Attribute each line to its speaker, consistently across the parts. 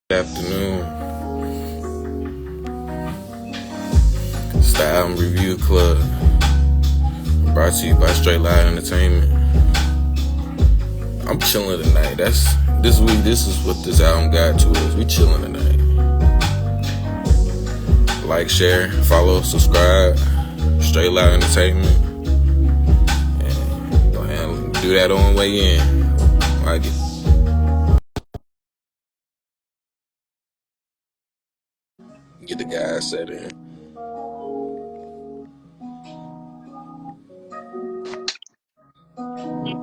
Speaker 1: Good afternoon. It's the Album Review Club, brought to you by Straight Loud Entertainment. I'm chilling tonight. That's this week. This is what this album got to us. We chilling tonight. Like, share, follow, subscribe. Straight Loud Entertainment. And go ahead and do that on the way in. Like it. Get the guys set in.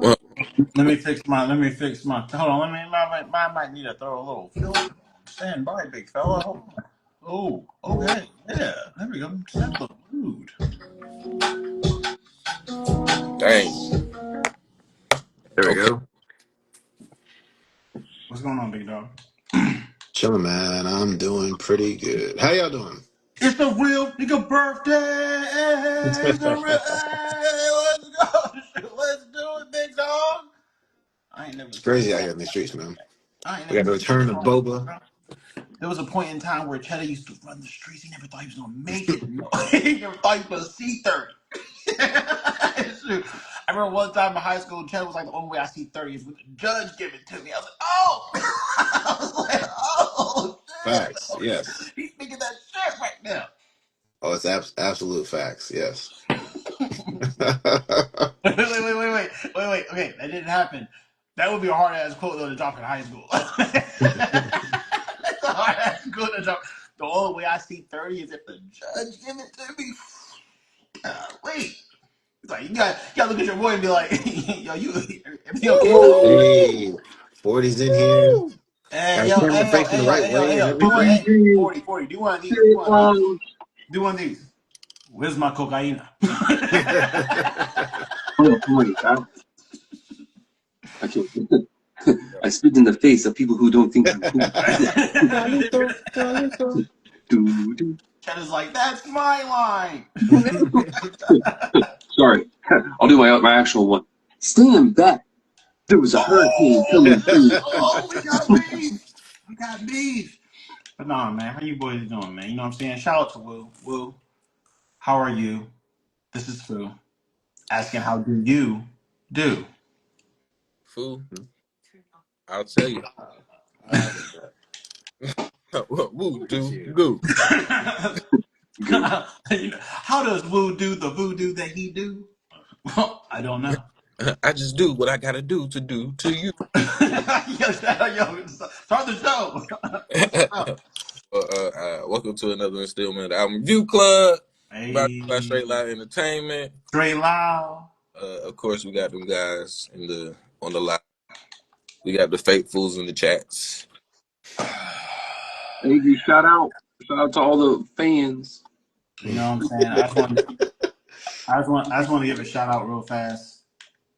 Speaker 1: Well,
Speaker 2: Let me fix my. Hold on. I might need to throw a little filter. Stand by, big fella. Hold on. Oh, okay. Yeah, there we go. Set the mood.
Speaker 1: dang.
Speaker 3: There we
Speaker 1: Okay.
Speaker 3: go.
Speaker 2: What's going on, big dog?
Speaker 3: Chilling, man. I'm doing pretty good. How y'all doing?
Speaker 2: It's a real nigga birthday. It's a real. Hey, let's go. Let's do it, big dog. I ain't never
Speaker 3: It's
Speaker 2: seen
Speaker 3: crazy out
Speaker 2: that.
Speaker 3: here in the streets, man.
Speaker 2: I ain't
Speaker 3: We got
Speaker 2: never
Speaker 3: the
Speaker 2: seen this
Speaker 3: return of
Speaker 2: song before,
Speaker 3: Boba.
Speaker 2: bro. There was a point in time where Cheddar used to run the streets. He never thought he was gonna make it. You know? He never thought he was gonna see 30. Shoot. I remember one time in high school, Cheddar was like, the only way I see 30 is with the judge giving it to me. I was like, oh! I was like, oh,
Speaker 3: Facts,
Speaker 2: shit.
Speaker 3: yes.
Speaker 2: He's thinking that shit right now.
Speaker 3: Oh, it's absolute facts, yes.
Speaker 2: Wait. Okay, that didn't happen. That would be a hard ass quote though to drop in high school. That's a hard ass quote to drop. The only way I see 30 is if the judge give it to me. Wait. It's like you gotta look at your boy and be like, yo, everything okay, dog?
Speaker 4: Woo!
Speaker 3: Hey, 40's in here.
Speaker 2: Hey,
Speaker 3: Got his
Speaker 2: yo,
Speaker 3: camera
Speaker 2: hey, yo,
Speaker 3: facing
Speaker 2: hey,
Speaker 3: the
Speaker 2: yo,
Speaker 3: right
Speaker 2: hey, yo,
Speaker 3: way
Speaker 2: hey,
Speaker 3: and
Speaker 2: yo. Do one,
Speaker 3: everything.
Speaker 2: hey,
Speaker 4: RBG,
Speaker 2: 40. Do one of these. Do
Speaker 4: State
Speaker 2: one of these.
Speaker 4: Lounge.
Speaker 2: Do one of these. Where's my cocaine?
Speaker 4: Wait, I can't. I spit in the face of people who don't think I'm cool.
Speaker 3: Carlito, Carlito.
Speaker 4: Do, do.
Speaker 2: Chad is like, that's my line.
Speaker 4: Sorry, I'll do my actual one. Stand back. There was a hurricane coming through.
Speaker 2: We got beef. We got beef. But nah, man, how you boys doing, man? You know what I'm saying? Shout out to Woo. Woo, how are you? This is Fu asking, how do you do?
Speaker 1: Fool, I'll tell you.
Speaker 3: Ah, look at
Speaker 1: Woo,
Speaker 3: Look at
Speaker 1: do,
Speaker 3: you.
Speaker 1: go.
Speaker 4: Good.
Speaker 2: How does Woo do the voodoo that he do? Well, I don't know.
Speaker 1: I just do what I gotta do to you.
Speaker 2: yo, start the show. Start the show.
Speaker 1: Welcome to another installment of the Album Review Club, brought to you by
Speaker 2: Hey,
Speaker 1: Straight Loud Entertainment.
Speaker 2: straight loud.
Speaker 1: Of course, we got them guys on the live. We got the faithfuls in the chats.
Speaker 4: Hey, shout out. Shout out to all the fans.
Speaker 2: You know what I'm saying? I just want to give a shout out real fast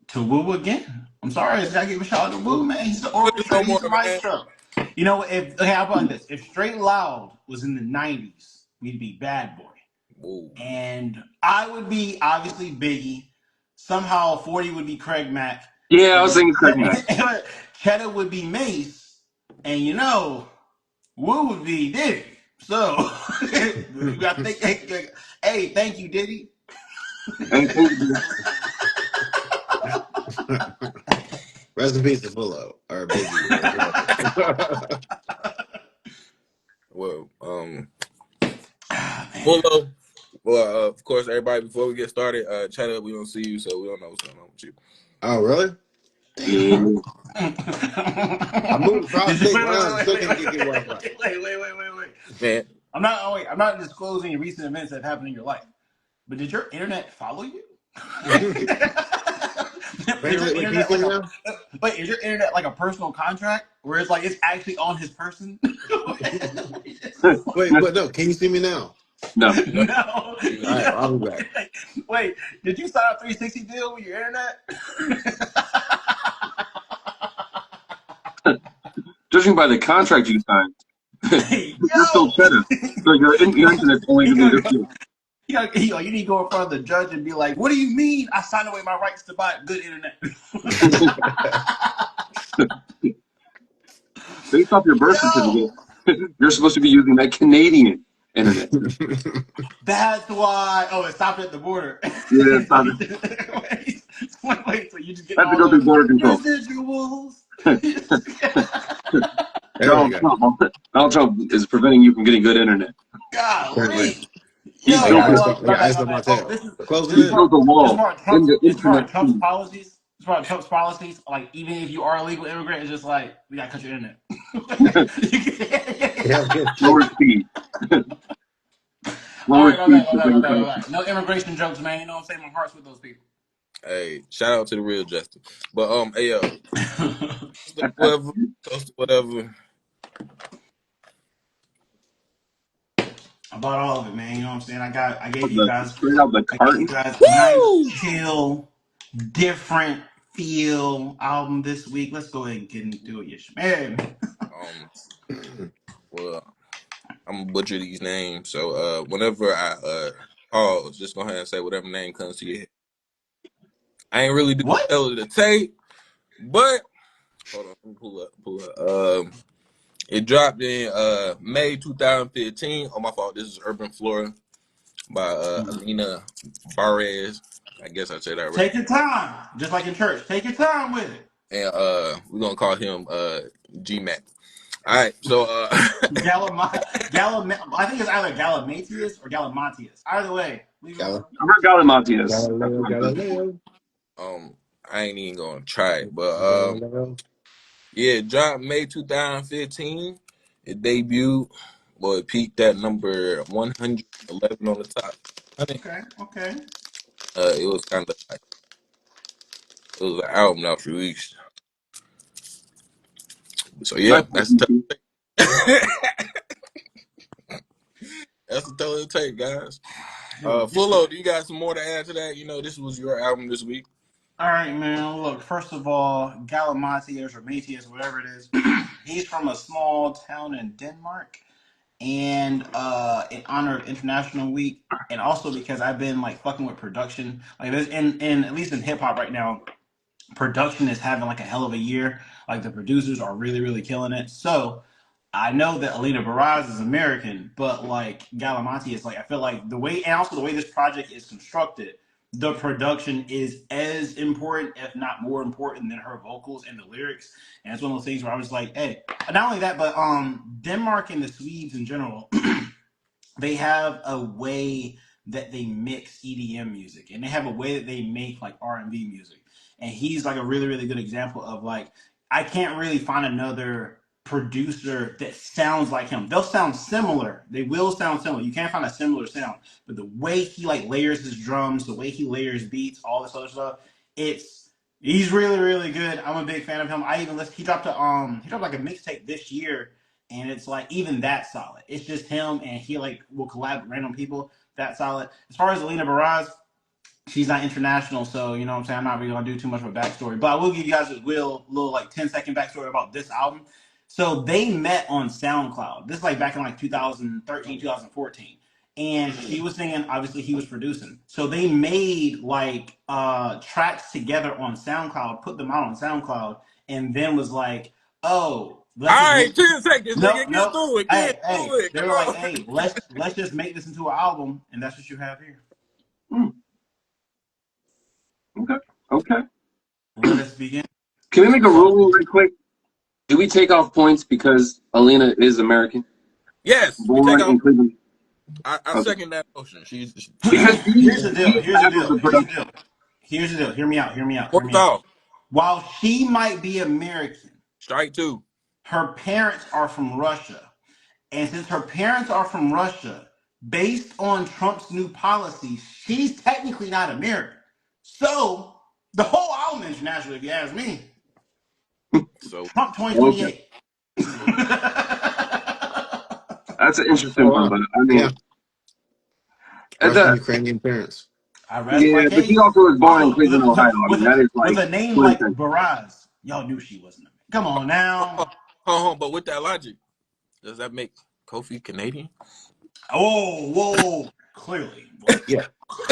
Speaker 2: to Woo again. I'm sorry, I gotta give a shout out to Woo, man. He's the
Speaker 1: Put it no
Speaker 2: orchestrator. He's
Speaker 1: more,
Speaker 2: the
Speaker 1: man.
Speaker 2: maestro. You know, if okay, how about this? If Straight Loud was in the '90s, we'd be Bad Boy,
Speaker 1: Whoa.
Speaker 2: and I would be obviously Biggie. Somehow, 40 would be Craig Mack,
Speaker 4: Yeah, I was
Speaker 2: and
Speaker 4: thinking Craig Mack.
Speaker 2: Cheddar would be Mace, and you know, Woo would be Diddy. So you got to think. Hey, thank you, Diddy.
Speaker 4: Hey, thank you.
Speaker 3: Rest in peace to Fullo, or Biggie, or whatever.
Speaker 1: Well,
Speaker 2: Ah, man.
Speaker 1: Fullo. Well, of course, everybody. Before we get started, chat up. We don't see you, so we don't know what's going on with you.
Speaker 3: Oh, really?
Speaker 4: Yeah.
Speaker 3: Damn. I moved across
Speaker 2: Did you
Speaker 3: state
Speaker 2: wait, wait,
Speaker 3: lines and
Speaker 2: wait,
Speaker 3: still
Speaker 2: wait,
Speaker 3: can't
Speaker 2: wait,
Speaker 3: get good
Speaker 2: wait,
Speaker 3: Wi-Fi.
Speaker 2: wait.
Speaker 1: Man,
Speaker 2: I'm not. Oh wait, I'm not disclosing recent events that happened in your life. But did your internet follow you? Is your
Speaker 3: Wait, can you
Speaker 2: internet
Speaker 3: see
Speaker 2: like
Speaker 3: me
Speaker 2: a
Speaker 3: now?
Speaker 2: wait? Is your internet like a personal contract where it's like it's actually on his person?
Speaker 3: Wait, but no, can you see me now?
Speaker 4: No.
Speaker 1: no,
Speaker 2: No,
Speaker 1: you
Speaker 3: All right,
Speaker 1: not.
Speaker 3: well, I'll be back.
Speaker 2: wait, did you sign a 360 deal with your internet?
Speaker 4: Judging by the contract you signed,
Speaker 2: Hey,
Speaker 4: you're still
Speaker 2: yo,
Speaker 4: cheddar. So your internet's only
Speaker 2: you
Speaker 4: gonna be
Speaker 2: gotta
Speaker 4: this
Speaker 2: go.
Speaker 4: good.
Speaker 2: You need to go in front of the judge and be like, "What do you mean? I signed away my rights to buy good internet."
Speaker 4: Based off your birth
Speaker 2: Yo,
Speaker 4: certificate. You're supposed to be using that Canadian internet.
Speaker 2: That's why. Oh, it stopped at the border.
Speaker 4: Yeah, it's
Speaker 2: So
Speaker 4: not,
Speaker 2: you just, wait, so you just
Speaker 4: I
Speaker 2: getting
Speaker 4: have to
Speaker 2: all
Speaker 4: go through
Speaker 2: the
Speaker 4: border control.
Speaker 2: residuals.
Speaker 3: There we go.
Speaker 4: Donald Trump is preventing you from getting good internet.
Speaker 3: Apparently.
Speaker 2: Golly.
Speaker 4: He
Speaker 2: Yo,
Speaker 3: They got
Speaker 4: built
Speaker 2: yeah,
Speaker 4: it.
Speaker 3: iced
Speaker 2: well,
Speaker 3: on, they got iced on
Speaker 2: my
Speaker 3: my
Speaker 2: bad. Oh,
Speaker 3: tail.
Speaker 2: this is
Speaker 3: Close
Speaker 2: this is
Speaker 3: it
Speaker 4: He
Speaker 3: in.
Speaker 4: built
Speaker 2: part
Speaker 4: a
Speaker 2: this is
Speaker 4: wall
Speaker 2: part of
Speaker 4: in
Speaker 2: Trump's
Speaker 4: the
Speaker 2: it's part
Speaker 4: internet
Speaker 2: of Trump's
Speaker 4: feed.
Speaker 2: policies. It's part of Trump's policies. Like even if you are a legal immigrant, it's just like we gotta cut your internet.
Speaker 3: Yeah, real
Speaker 4: Lower
Speaker 3: shit.
Speaker 4: speed.
Speaker 2: All
Speaker 4: Lower
Speaker 2: right,
Speaker 4: speed so they can cut
Speaker 2: my
Speaker 4: it.
Speaker 2: bad. No immigration jokes, man. You know what I'm saying? My heart's with those people.
Speaker 1: Hey, shout out to the real Justin. But hey yo, whatever, toast to whatever.
Speaker 2: About all of it, man. You know what I'm saying? I gave you
Speaker 4: The,
Speaker 2: guys
Speaker 4: straight out the carton.
Speaker 2: a nice,
Speaker 1: Woo!
Speaker 2: chill, different feel album this week. Let's go ahead and get into it, yes, man.
Speaker 1: Um, well, I'm gonna butcher these names, so whenever I pause, just go ahead and say whatever name comes to your head. I ain't really do
Speaker 2: What?
Speaker 1: tell it to tape, but hold on, let me pull up. It dropped in May 2015. Oh my fault. This is Urban Flora by Alina Barres. I guess I said that right.
Speaker 2: Take your time, just like in church. Take your time with it.
Speaker 1: And we're gonna call him G Mac. All right, so
Speaker 2: I think it's either Galimatius or Galimatius. Either way, leave it
Speaker 3: Gal-
Speaker 2: alone.
Speaker 4: I heard Galimatias. That's
Speaker 3: Galileo,
Speaker 4: what I said.
Speaker 3: Galileo.
Speaker 1: I ain't even gonna try it, but
Speaker 3: Galileo.
Speaker 1: yeah, it dropped May 2015. It debuted, well, it peaked at number 111 on the top 100.
Speaker 2: Okay, okay.
Speaker 1: It was kind of like it was an album that was released. So yeah,
Speaker 4: Nice
Speaker 1: that's the
Speaker 4: one.
Speaker 1: that's the tell of the tape, guys.
Speaker 2: Yo,
Speaker 1: Fullo, do you got some more to add to that? You know, this was your album this week.
Speaker 2: all right, man. Look, first of all, Galimatius or Matius, whatever it is, he's from a small town in Denmark. And in honor of International Week, and also because I've been like fucking with production, like there's in at least in hip hop right now, production is having like a hell of a year. Like the producers are really, really killing it. So I know that Alina Baraz is American, but like Galimati is like I feel like the way and also the way this project is constructed, the production is as important, if not more important, than her vocals and the lyrics. And it's one of those things where I was like, hey, not only that, but Denmark and the Swedes in general, they have a way that they mix EDM music, and they have a way that they make like R&B music. And he's like a really, really good example of like I can't really find another producer that sounds like him. They'll sound similar. They will sound similar. You can't find a similar sound, but the way he like layers his drums, the way he layers beats, all this other stuff, it's he's really, really good. I'm a big fan of him. I even listen. He dropped like a mixtape this year, and it's like even that solid. It's just him, and he like will collab with random people. That solid. As far as Alina Baraz, she's not international, so you know what I'm saying. I'm not really gonna do too much of a backstory, but I will give you guys a little like 10-second backstory about this album. So they met on SoundCloud. This is like back in like 2013, 2014. And she was singing, obviously he was producing. So they made like tracks together on SoundCloud, put them out on SoundCloud, and then was like, oh, let's just
Speaker 1: All right,
Speaker 2: make
Speaker 1: 10 seconds,
Speaker 2: no,
Speaker 1: nigga. Get
Speaker 2: no.
Speaker 1: through it. Get
Speaker 2: Hey,
Speaker 1: through it.
Speaker 2: they
Speaker 1: Come
Speaker 2: were like,
Speaker 1: on.
Speaker 2: hey, let's just make this into an album, and that's what you have here.
Speaker 4: Hmm, okay. Okay.
Speaker 2: Let us begin.
Speaker 4: Can we make a
Speaker 2: So
Speaker 4: rule right quick? Do we take off points because Alina is American,
Speaker 1: Yes, we take
Speaker 4: born
Speaker 1: off.
Speaker 4: in Cleveland?
Speaker 1: I
Speaker 4: Okay.
Speaker 1: second that motion. She's
Speaker 4: Because
Speaker 2: here's the deal.
Speaker 4: he is
Speaker 2: Here's the
Speaker 4: half of
Speaker 2: deal.
Speaker 4: the
Speaker 2: Here's the
Speaker 4: production.
Speaker 2: deal. Here's the deal. Hear me out. Hear me out. Hear
Speaker 1: points
Speaker 2: me out.
Speaker 1: off.
Speaker 2: While she might be American,
Speaker 1: Strike two.
Speaker 2: her parents are from Russia. And since her parents are from Russia, based on Trump's new policies, she's technically not American. So the whole album is international, if you ask me.
Speaker 1: So
Speaker 2: Trump
Speaker 4: Okay.
Speaker 2: 2028.
Speaker 4: That's an interesting
Speaker 3: Oh
Speaker 4: one,
Speaker 3: wow.
Speaker 4: but I
Speaker 3: Yeah.
Speaker 4: mean,
Speaker 3: Russian
Speaker 4: the,
Speaker 3: Ukrainian parents.
Speaker 2: I rest my
Speaker 4: yeah, but he
Speaker 2: case.
Speaker 4: also was born in
Speaker 2: Also,
Speaker 4: Cleveland, Ohio. I mean, that is
Speaker 2: with
Speaker 4: like
Speaker 2: a name like
Speaker 4: quintessential.
Speaker 2: Baraz, y'all knew she wasn't. Come on now.
Speaker 1: hold on, but with that logic, does that make Kofi Canadian?
Speaker 2: Whoa. Clearly.
Speaker 3: Yeah,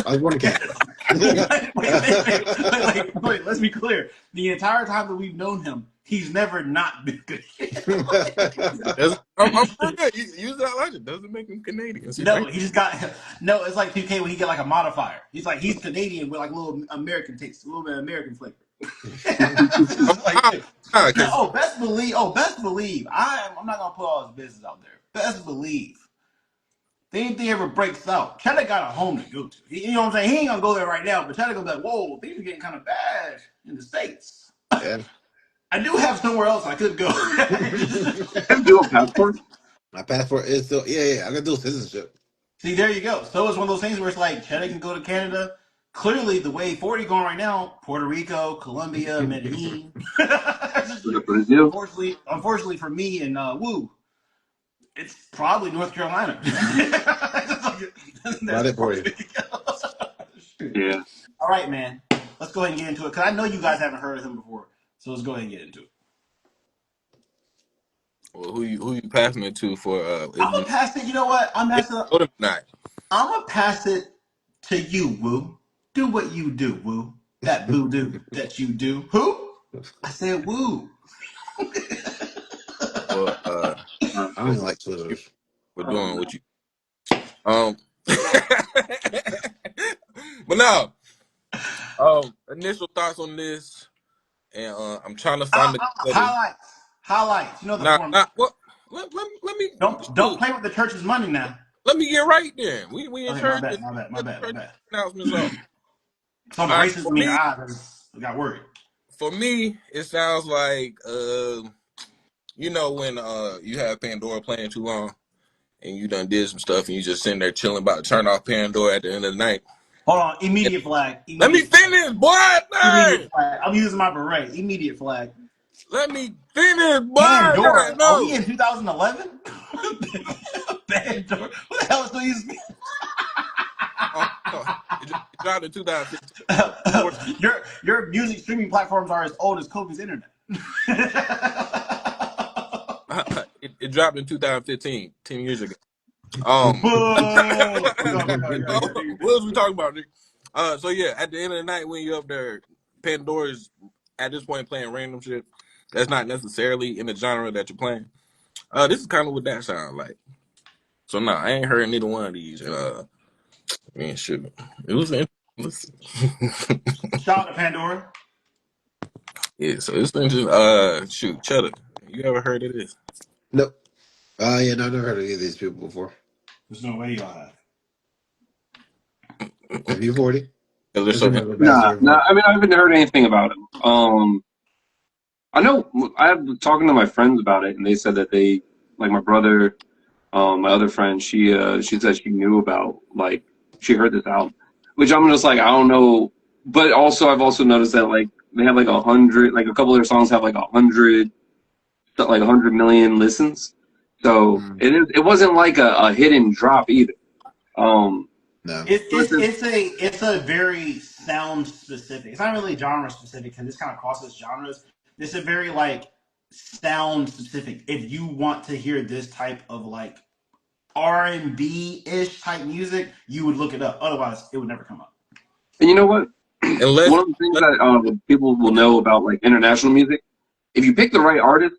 Speaker 3: I was born in Canada.
Speaker 2: Wait. Let's be clear. The entire time that we've known him, he's never not been good.
Speaker 1: I'm for real. Use that logic. Doesn't make him Canadian. See,
Speaker 2: No,
Speaker 1: thank
Speaker 2: he just got no. It's like 2K when he get like a modifier. He's Canadian with like a little American taste, a little bit of American flavor. It's
Speaker 1: you.
Speaker 2: just like, no,
Speaker 1: Because
Speaker 2: best believe. I'm not gonna put all his business out there. Best believe. If anything ever breaks out, Cheddar got a home to go to. You know what I'm saying? He ain't gonna go there right now, but Cheddar gonna be like, whoa, things are getting kind of bad in the States.
Speaker 3: Yeah.
Speaker 2: I do have somewhere else I could go.
Speaker 4: I have dual passport.
Speaker 3: My passport is still yeah. I got dual citizenship.
Speaker 2: See, there you go. So it's one of those things where it's like Cheddar can go to Canada. Clearly, the way 40 going right now, Puerto Rico, Colombia, Medellin.
Speaker 4: Brazil.
Speaker 2: Unfortunately for me and Woo, it's probably North Carolina.
Speaker 3: Brought
Speaker 2: That's
Speaker 3: it for you.
Speaker 4: Yeah.
Speaker 2: All right, man. Let's go ahead and get into it because I know you guys haven't heard of him before. So let's go ahead and get into it.
Speaker 1: well, who you passing it to for
Speaker 2: I'm
Speaker 1: if
Speaker 2: gonna
Speaker 1: you
Speaker 2: pass it. You know what?
Speaker 1: know them or not?
Speaker 2: I'm gonna pass it to you, Woo. Do what you do, Woo. That voodoo that you do. Who? I said Woo.
Speaker 1: Well,
Speaker 3: I don't
Speaker 1: well,
Speaker 3: even like
Speaker 1: you
Speaker 3: Twizzlers.
Speaker 1: for
Speaker 4: Oh
Speaker 1: doing
Speaker 4: no.
Speaker 1: what you but now initial thoughts on this, and I'm trying to find the clip.
Speaker 2: Highlights. You know the
Speaker 1: Nah,
Speaker 2: format.
Speaker 1: nah, what? Let me
Speaker 2: Don't
Speaker 1: shoot.
Speaker 2: play with the church's money now.
Speaker 1: Let me get right then. We in
Speaker 2: Okay, my
Speaker 1: church.
Speaker 2: bad,
Speaker 1: And
Speaker 2: my bad, my
Speaker 1: get
Speaker 2: bad,
Speaker 1: the
Speaker 2: my
Speaker 1: church
Speaker 2: bad.
Speaker 1: announcements off.
Speaker 2: Some
Speaker 1: All right,
Speaker 2: racism in your eyes. I got worried.
Speaker 1: for me, it sounds like you know when you have Pandora playing too long and you done did some stuff and you just sitting there chilling about to turn off Pandora at the end of the night.
Speaker 2: Hold on.
Speaker 1: And
Speaker 2: Immediate flag.
Speaker 1: let me
Speaker 2: Immediate flag.
Speaker 1: finish, boy.
Speaker 2: Immediate
Speaker 1: Dang.
Speaker 2: flag. I'm using my beret. Immediate flag.
Speaker 1: Let me finish, boy.
Speaker 2: Pandora. Are we
Speaker 1: No.
Speaker 2: in 2011? Pandora. What the hell is these?
Speaker 1: No. It dropped in 2015.
Speaker 2: Your music streaming platforms are as old as Kobe's internet.
Speaker 1: It dropped in 2015, 10 years ago. Um,
Speaker 2: Whoa!
Speaker 1: what
Speaker 2: Yeah, do your thing.
Speaker 1: was we talking about, Nick? So yeah, at the end of the night, when you're up there, Pandora's at this point playing random shit. That's not necessarily in the genre that you're playing. This is kind of what that sounds like. So no, I ain't heard neither one of these. And man, shit, it was interesting.
Speaker 2: Shout out to Pandora.
Speaker 1: Yeah, so it's interesting. Shoot, Cheddar, you ever heard of this?
Speaker 3: Nope. Yeah, no, I've never heard of any of these people before.
Speaker 2: There's no way y'all have.
Speaker 3: Have you 40?
Speaker 1: Because they're
Speaker 3: This
Speaker 1: so.
Speaker 3: is an
Speaker 4: Nah,
Speaker 3: ambassador of
Speaker 4: nah.
Speaker 3: what?
Speaker 4: I mean, I haven't heard anything about him. I know I've talking to my friends about it, and they said that they like my brother, my other friend. She said she knew about like she heard this album, which I'm just like I don't know. But also, I've also noticed that like they have like 100, like a couple of their songs have like 100, like 100 million listens. So
Speaker 3: Mm,
Speaker 4: it wasn't like a hidden drop either. Um,
Speaker 3: no.
Speaker 4: so it's just,
Speaker 2: It's a very sound specific. It's not really genre specific because this kind of crosses genres. It's a very like sound specific. If you want to hear this type of like R&B ish type music, you would look it up. Otherwise, it would never come up.
Speaker 4: and you know what?
Speaker 1: Unless,
Speaker 4: One of the things
Speaker 1: unless
Speaker 4: that people will
Speaker 1: just
Speaker 4: know about like international music, if you pick the right artist,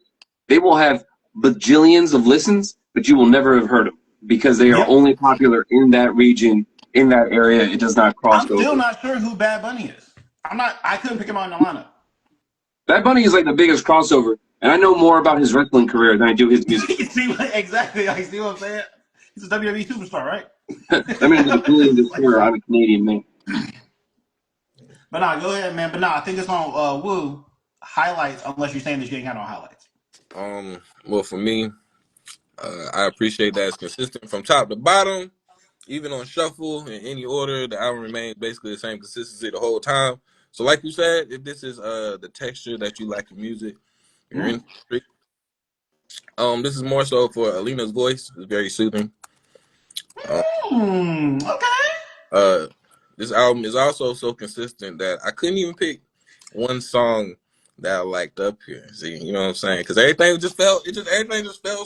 Speaker 4: they will have bajillions of listens, but you will never have heard them because they are
Speaker 2: Yep.
Speaker 4: only popular in that region, in that area. It does not cross
Speaker 2: I'm still
Speaker 4: over.
Speaker 2: not sure who Bad Bunny is. I'm not. I couldn't pick him out in the lineup.
Speaker 4: Bad Bunny is like the biggest crossover, and I know more about his wrestling career than I do his music
Speaker 2: You see what, exactly? I see what I'm saying. He's a WWE superstar, right?
Speaker 4: career. That man is a Canadian
Speaker 2: Like,
Speaker 4: destroyer. I'm a Canadian man.
Speaker 2: but nah, go ahead, man. But nah, I think it's on Woo highlights. Unless you're saying that you ain't got no highlights.
Speaker 1: well, for me, I appreciate that it's consistent from top to bottom, even on shuffle in any order. The album remains basically the same consistency the whole time. So, like you said, if this is the texture that you like in music, you're
Speaker 2: Mm.
Speaker 1: in. This is more so for Alina's voice. It's very soothing. Um,
Speaker 2: Okay.
Speaker 1: uh, this album is also so consistent that I couldn't even pick one song that I liked up here. See, you know what I'm saying? Because everything just felt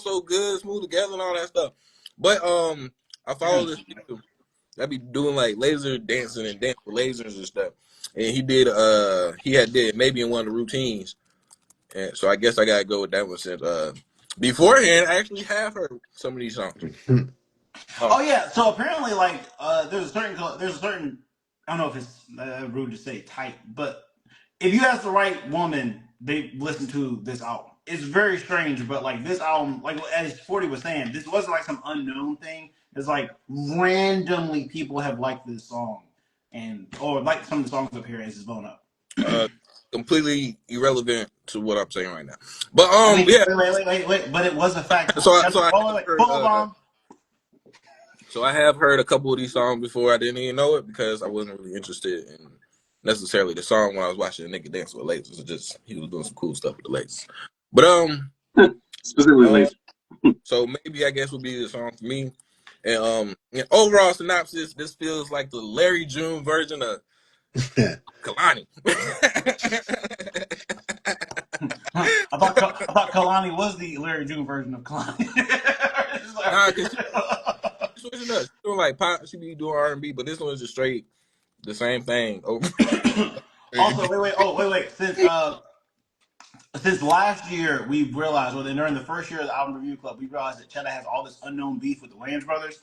Speaker 1: so good, smooth together, and all that stuff. But I follow this nigga that be doing like laser dancing and dance with lasers and stuff. And he had did maybe in one of the routines. And so I guess I gotta go with that one since beforehand I actually have heard some of these songs.
Speaker 2: Oh yeah, so apparently, like, there's a certain, I don't know if it's rude to say type, but if you ask the right woman, they listen to this album. It's very strange, but like this album, like as 40 was saying, this wasn't like some unknown thing. It's like randomly people have liked this song, and or like some of the songs up here as it's blown up.
Speaker 1: Uh, Completely irrelevant to what I'm saying right now. But
Speaker 2: I mean,
Speaker 1: yeah.
Speaker 2: wait, but it was a fact.
Speaker 1: So I have heard
Speaker 2: Full bomb.
Speaker 1: so I have heard a couple of these songs before. I didn't even know it because I wasn't really interested in necessarily the song when I was watching a nigga dance with lasers. It just he was doing some cool stuff with the lasers. But
Speaker 4: Specifically
Speaker 1: uh
Speaker 4: laser.
Speaker 1: so maybe I guess would be the song for me. And overall synopsis, this feels like the Larry June version of Kalani.
Speaker 2: I thought Kalani was the Larry June version of Kalani.
Speaker 1: Nah, cause she switching up. She doing like pop, she be doing R&B, but this one is just straight the same thing over.
Speaker 2: Also, wait. Since last year, we've realized, well, during the first year of the album review club, we realized that Cheddar has all this unknown beef with the Wayans brothers.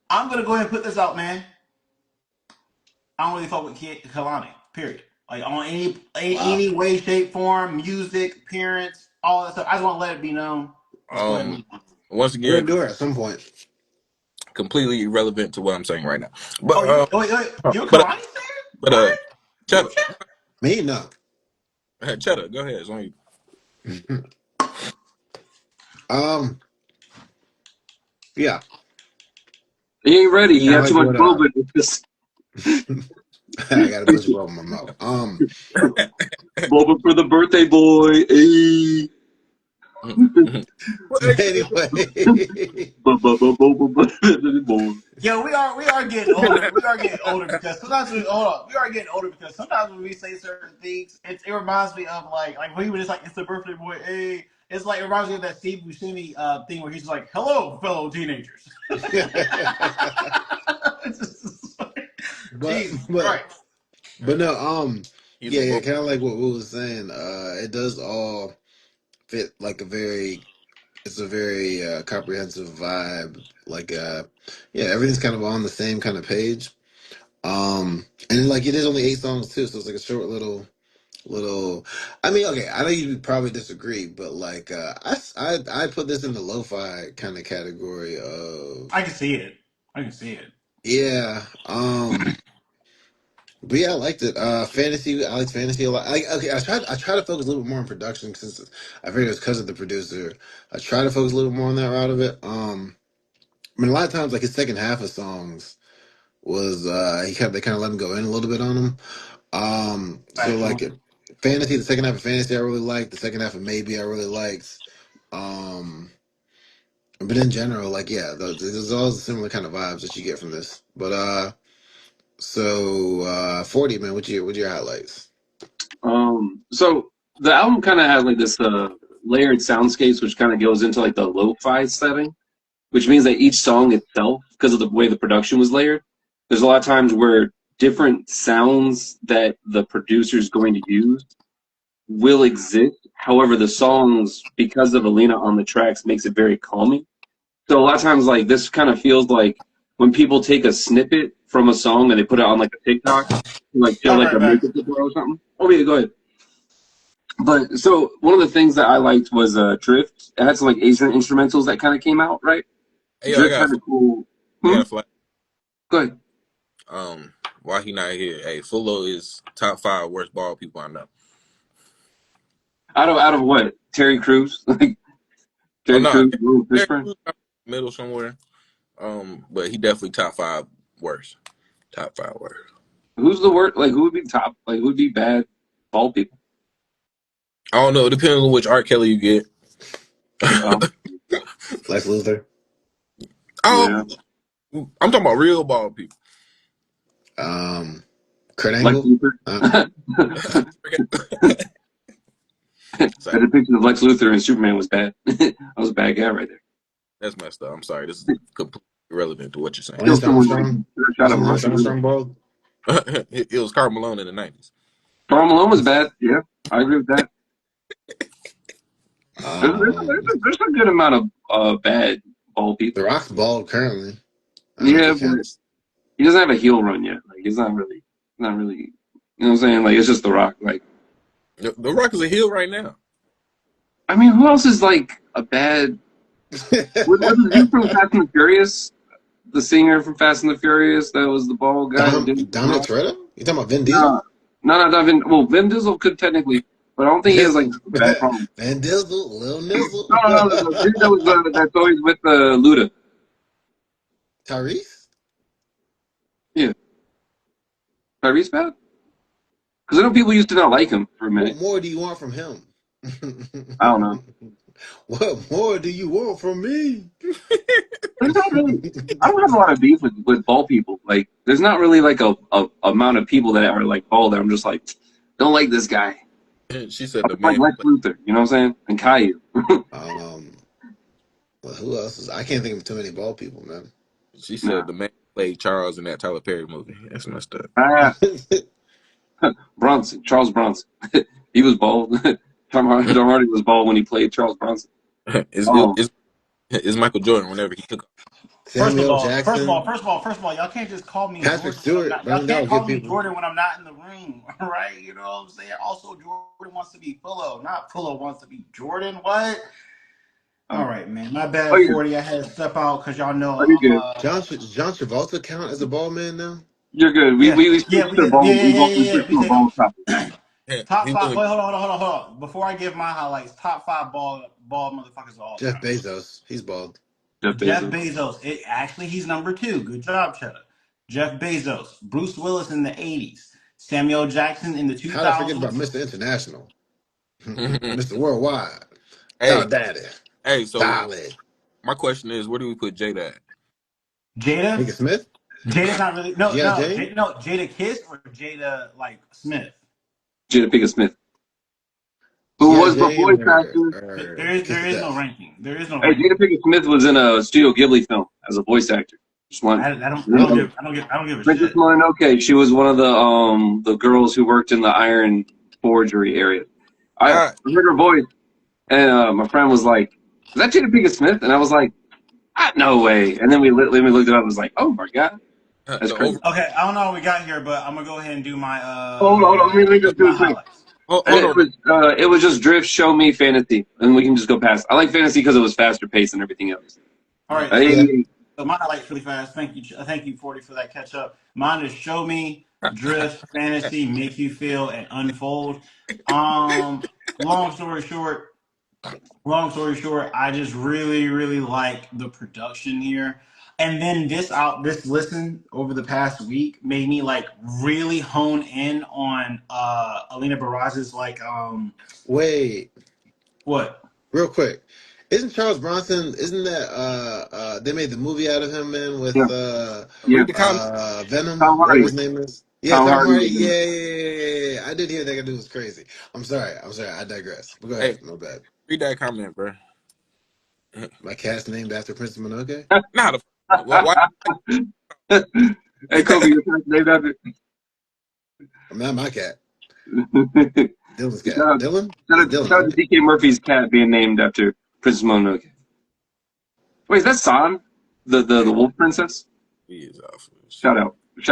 Speaker 2: I'm gonna go ahead and put this out, man. I don't really fuck with Kalani. Period. Like on
Speaker 3: Wow.
Speaker 2: any way, shape, form, music, appearance, all that stuff. I just want to let it be known. Let's go ahead and
Speaker 1: um
Speaker 2: move on.
Speaker 1: Once
Speaker 3: We're
Speaker 1: again,
Speaker 3: gonna do it at some point.
Speaker 1: completely irrelevant to what I'm saying right now. But
Speaker 2: Oh, wait. You're a
Speaker 1: but
Speaker 2: Kalani fan?
Speaker 1: but
Speaker 2: Word?
Speaker 1: Cheddar,
Speaker 2: Group chat?
Speaker 3: Me, no.
Speaker 1: Cheddar, go ahead. It's on you.
Speaker 3: um, yeah,
Speaker 4: He ain't ready. He
Speaker 3: kind of
Speaker 4: got too
Speaker 3: like
Speaker 4: much
Speaker 3: what
Speaker 4: boba. Just
Speaker 3: I got a bunch of love in my mouth.
Speaker 4: boba for the birthday boy. Hey.
Speaker 3: Anyway,
Speaker 4: Boba boy.
Speaker 2: Yo, we are getting older. We are getting older because sometimes we are getting older because sometimes when we say certain things, it reminds me of like when he was just like it's the birthday boy. Hey, it's like it reminds me of that Steve Buscemi thing where he's like, "Hello, fellow teenagers." It's just like,
Speaker 3: but
Speaker 2: Jesus
Speaker 3: but
Speaker 2: Christ.
Speaker 3: but no,
Speaker 1: He's a
Speaker 3: yeah,
Speaker 1: book.
Speaker 3: kind of like what we was saying. It does all fit like it's a very comprehensive vibe. Like yeah, everything's kind of on the same kind of page. And like it is only 8 songs too, so it's like a short little. I mean, okay, I know you probably disagree, but like I put this in the lo-fi kind of category of
Speaker 2: I can see it. I can see it.
Speaker 3: yeah. But yeah, I liked it. Fantasy, I liked fantasy a lot. Like, okay, I try to focus a little bit more on production since I figured it was because of the producer. I try to focus a little more on that route of it. I mean, a lot of times, like his second half of songs was they kind of let him go in a little bit on them. So
Speaker 2: Factual.
Speaker 3: like fantasy, the second half of fantasy, I really liked. The second half of maybe I really liked. Um, but in general, like yeah, there's all the similar kind of vibes that you get from this. But 40 man, what your highlights?
Speaker 4: So the album kind of has like this layered soundscapes, which kind of goes into like the lo-fi setting, which means that each song itself, because of the way the production was layered, there's a lot of times where different sounds that the producer's going to use will exist. However, the songs, because of Alina on the tracks, makes it very calming. So a lot of times, like this kind of feels like when people take a snippet from a song and they put it on like a TikTok, like show
Speaker 2: I'll be
Speaker 4: like
Speaker 2: right
Speaker 4: a
Speaker 2: back.
Speaker 4: makeup tutorial or something. Oh yeah, go ahead. But so one of the things that I liked was Drift. It had some like Asian instrumentals that kind of came out, right?
Speaker 1: Hey, yo,
Speaker 4: Drift had a cool.
Speaker 1: I
Speaker 4: Hmm?
Speaker 1: got a flag.
Speaker 4: Go ahead.
Speaker 1: Why he not here? Hey, Fullo is top 5 worst bald people I know.
Speaker 4: Out of what? Terry Crews, like
Speaker 1: Oh
Speaker 4: Terry
Speaker 1: no,
Speaker 4: Crews, Will
Speaker 1: Terry
Speaker 4: Fishburne.
Speaker 1: Crews middle somewhere. But he definitely top 5 worst. Top 5 worst.
Speaker 4: Who's the worst? Like who would be top? Like who would be bad bald people?
Speaker 1: I don't know. It depends on which R. Kelly you get.
Speaker 4: Oh,
Speaker 3: Lex Luthor,
Speaker 4: yeah.
Speaker 1: I'm talking about real bald people.
Speaker 3: um, Kurt
Speaker 4: Lex
Speaker 3: Angle.
Speaker 4: Luthor.
Speaker 1: It's like,
Speaker 4: That depiction of Lex Luthor and Superman was bad. That was a bad guy right there.
Speaker 1: that's messed up. I'm sorry. This is complete. irrelevant to what you're saying.
Speaker 3: Lance
Speaker 4: Killed someone with
Speaker 3: Armstrong.
Speaker 4: a shot
Speaker 3: Wasn't
Speaker 4: of
Speaker 3: Lance
Speaker 4: Russian roulette.
Speaker 3: Armstrong bald?
Speaker 1: It was Karl Malone in the 90s.
Speaker 4: Karl Malone was bad. Yeah, I agree with that.
Speaker 3: Um,
Speaker 4: There's a good amount of bad bald
Speaker 3: The
Speaker 4: people.
Speaker 3: Rock's bald currently. I don't know if
Speaker 4: Yeah,
Speaker 3: he
Speaker 4: but
Speaker 3: counts.
Speaker 4: he doesn't have a heel run yet. Like he's not really. You know what I'm saying? Like it's just The Rock. Like
Speaker 1: The Rock is a heel right now.
Speaker 4: I mean, who else is like a bad? Was the dude from Fast and the Furious? The singer from Fast and the Furious that was the bald guy that didn't The
Speaker 3: Dominic
Speaker 4: Rock?
Speaker 3: Toretto? You talking about Vin Diesel?
Speaker 4: No, not Vin. Well, Vin Diesel could technically, but I don't think he has like a bad problem.
Speaker 3: Van Diesel, Lil
Speaker 4: No,
Speaker 3: Nizzle.
Speaker 4: no, no. The dude that was that's always with Luda.
Speaker 3: Tyrese?
Speaker 4: Yeah, Tyrese bad? Because I know people used to not like him for a
Speaker 3: What
Speaker 4: minute.
Speaker 3: more do you want from him?
Speaker 4: I don't know.
Speaker 3: What more do you want from me?
Speaker 4: There's not really. I don't have a lot of beef with bald people. Like, there's not really like a amount of people that are like bald that I'm just like, don't like this guy.
Speaker 1: She said the
Speaker 4: Like
Speaker 1: man.
Speaker 4: Lex Luthor, you know what I'm saying? And Caillou.
Speaker 3: Um, well, who else is? I can't think of too many bald people, man.
Speaker 1: She said
Speaker 4: Nah.
Speaker 1: the man played Charles in that Tyler Perry movie. That's messed up.
Speaker 4: Ah, Bronson, Charles Bronson. He was bald. Tom Hardy was bald when he played Charles Bronson.
Speaker 1: Is
Speaker 4: Um,
Speaker 1: is Michael Jordan whenever he took
Speaker 3: Samuel Jackson,
Speaker 2: First of all, y'all can't just call me
Speaker 3: Patrick
Speaker 2: Jordan when I'm
Speaker 3: Stewart.
Speaker 2: not. Y'all
Speaker 3: Bring
Speaker 2: can't
Speaker 3: out good
Speaker 2: call me
Speaker 3: people.
Speaker 2: Jordan when I'm not in the room, right? You know what I'm saying? Also, Jordan wants to be Fullo, not Fullo wants to be Jordan. What? All right, man. My
Speaker 4: oh
Speaker 2: bad,
Speaker 4: yeah,
Speaker 2: 40. I had to step out because y'all know
Speaker 4: oh, you're
Speaker 2: I'm
Speaker 4: good.
Speaker 3: John Travolta count as a bald man now?
Speaker 4: You're good.
Speaker 2: yeah,
Speaker 4: We
Speaker 2: yeah,
Speaker 4: switched to ball. We switched
Speaker 2: we
Speaker 4: to a
Speaker 2: take him.
Speaker 4: ball topic.
Speaker 2: Top
Speaker 1: He's
Speaker 2: five.
Speaker 1: doing
Speaker 2: Wait, hold on. Before I give my highlights, top five ball motherfuckers of all
Speaker 3: Jeff
Speaker 2: time.
Speaker 3: Bezos. He's bald.
Speaker 4: Jeff
Speaker 2: Jeff
Speaker 4: Bezos.
Speaker 2: Bezos. Actually, he's number two. Good job, Cheddar. Jeff Bezos. Bruce Willis in the 80s. Samuel Jackson in the
Speaker 3: How did I forget about
Speaker 2: 2000s.
Speaker 3: Mr. International?
Speaker 1: hey,
Speaker 3: Mr. Worldwide. Dollar Daddy.
Speaker 1: hey. So
Speaker 3: Dolly.
Speaker 1: my question is, where do we put Jada at?
Speaker 2: Jada.
Speaker 3: Pinkett Smith?
Speaker 2: Jada's not really
Speaker 3: G.I. Jane?
Speaker 2: No, Jada Kiss or Jada like Smith.
Speaker 4: Jada Pinkett Smith, who
Speaker 3: G.I.
Speaker 4: was the
Speaker 3: Jane
Speaker 4: voice actor.
Speaker 3: or Kiss
Speaker 2: There
Speaker 3: of
Speaker 2: is no
Speaker 3: Death?
Speaker 2: ranking. There is no
Speaker 4: Hey,
Speaker 2: ranking.
Speaker 4: Jada Pinkett Smith was in a Studio Ghibli film as a voice actor. Just one.
Speaker 2: I don't give a
Speaker 4: Princess
Speaker 2: shit.
Speaker 4: Mononoke. She was one of the girls who worked in the iron forgery area. I
Speaker 1: I
Speaker 4: heard her voice, and my friend was like, "Is that Jada Pinkett Smith?" And I was like, "No way!" And then we looked it up. And was like, "Oh my god, that's
Speaker 1: the
Speaker 4: crazy."
Speaker 1: over.
Speaker 2: Okay, I don't know how we got here, but I'm gonna go ahead and do my
Speaker 4: Hold on. Let me just do
Speaker 2: my
Speaker 4: it quick.
Speaker 2: highlights.
Speaker 1: Hold on.
Speaker 4: It was just Drift, Show Me, Fantasy, and we can just go past. I like Fantasy because it was faster paced and everything else.
Speaker 2: All right,
Speaker 3: Yeah.
Speaker 2: so my highlights really fast. Thank you, 40 for that catch up. Mine is Show Me, Drift, Fantasy, Make You Feel, and Unfold. Um, long story short, I just really like the production here. And then this listen over the past week made me like really hone in on Alina Baraz's like
Speaker 3: Wait,
Speaker 2: what?
Speaker 3: real quick. Isn't Charles Bronson, isn't that they made the movie out of him, man,
Speaker 4: Yeah,
Speaker 3: with
Speaker 4: yeah.
Speaker 1: Read the comment.
Speaker 3: Venom,
Speaker 4: Tom
Speaker 3: whatever
Speaker 4: Hardy.
Speaker 3: his name is. Yeah,
Speaker 4: Tom
Speaker 3: Tom
Speaker 4: Hardy
Speaker 3: Hardy.
Speaker 4: was in
Speaker 3: Yeah,
Speaker 4: it.
Speaker 3: yeah, yeah, yeah. I did hear that dude was crazy. I'm sorry, I digress. But go
Speaker 1: Hey,
Speaker 3: ahead, no bad.
Speaker 1: read that comment, bro.
Speaker 3: My cat's named after Princess Mononoke?
Speaker 1: Nah, the why?
Speaker 4: Hey, Kobe, your cat's named after.
Speaker 3: I'm not my cat. Dylan's
Speaker 4: shout
Speaker 3: cat.
Speaker 4: out,
Speaker 3: Dylan? It's Dylan,
Speaker 4: shout out to
Speaker 3: right?
Speaker 4: DK Murphy's cat being named after Princess Mononoke. Wait, is that San, the wolf princess?
Speaker 1: He is off.
Speaker 4: Shout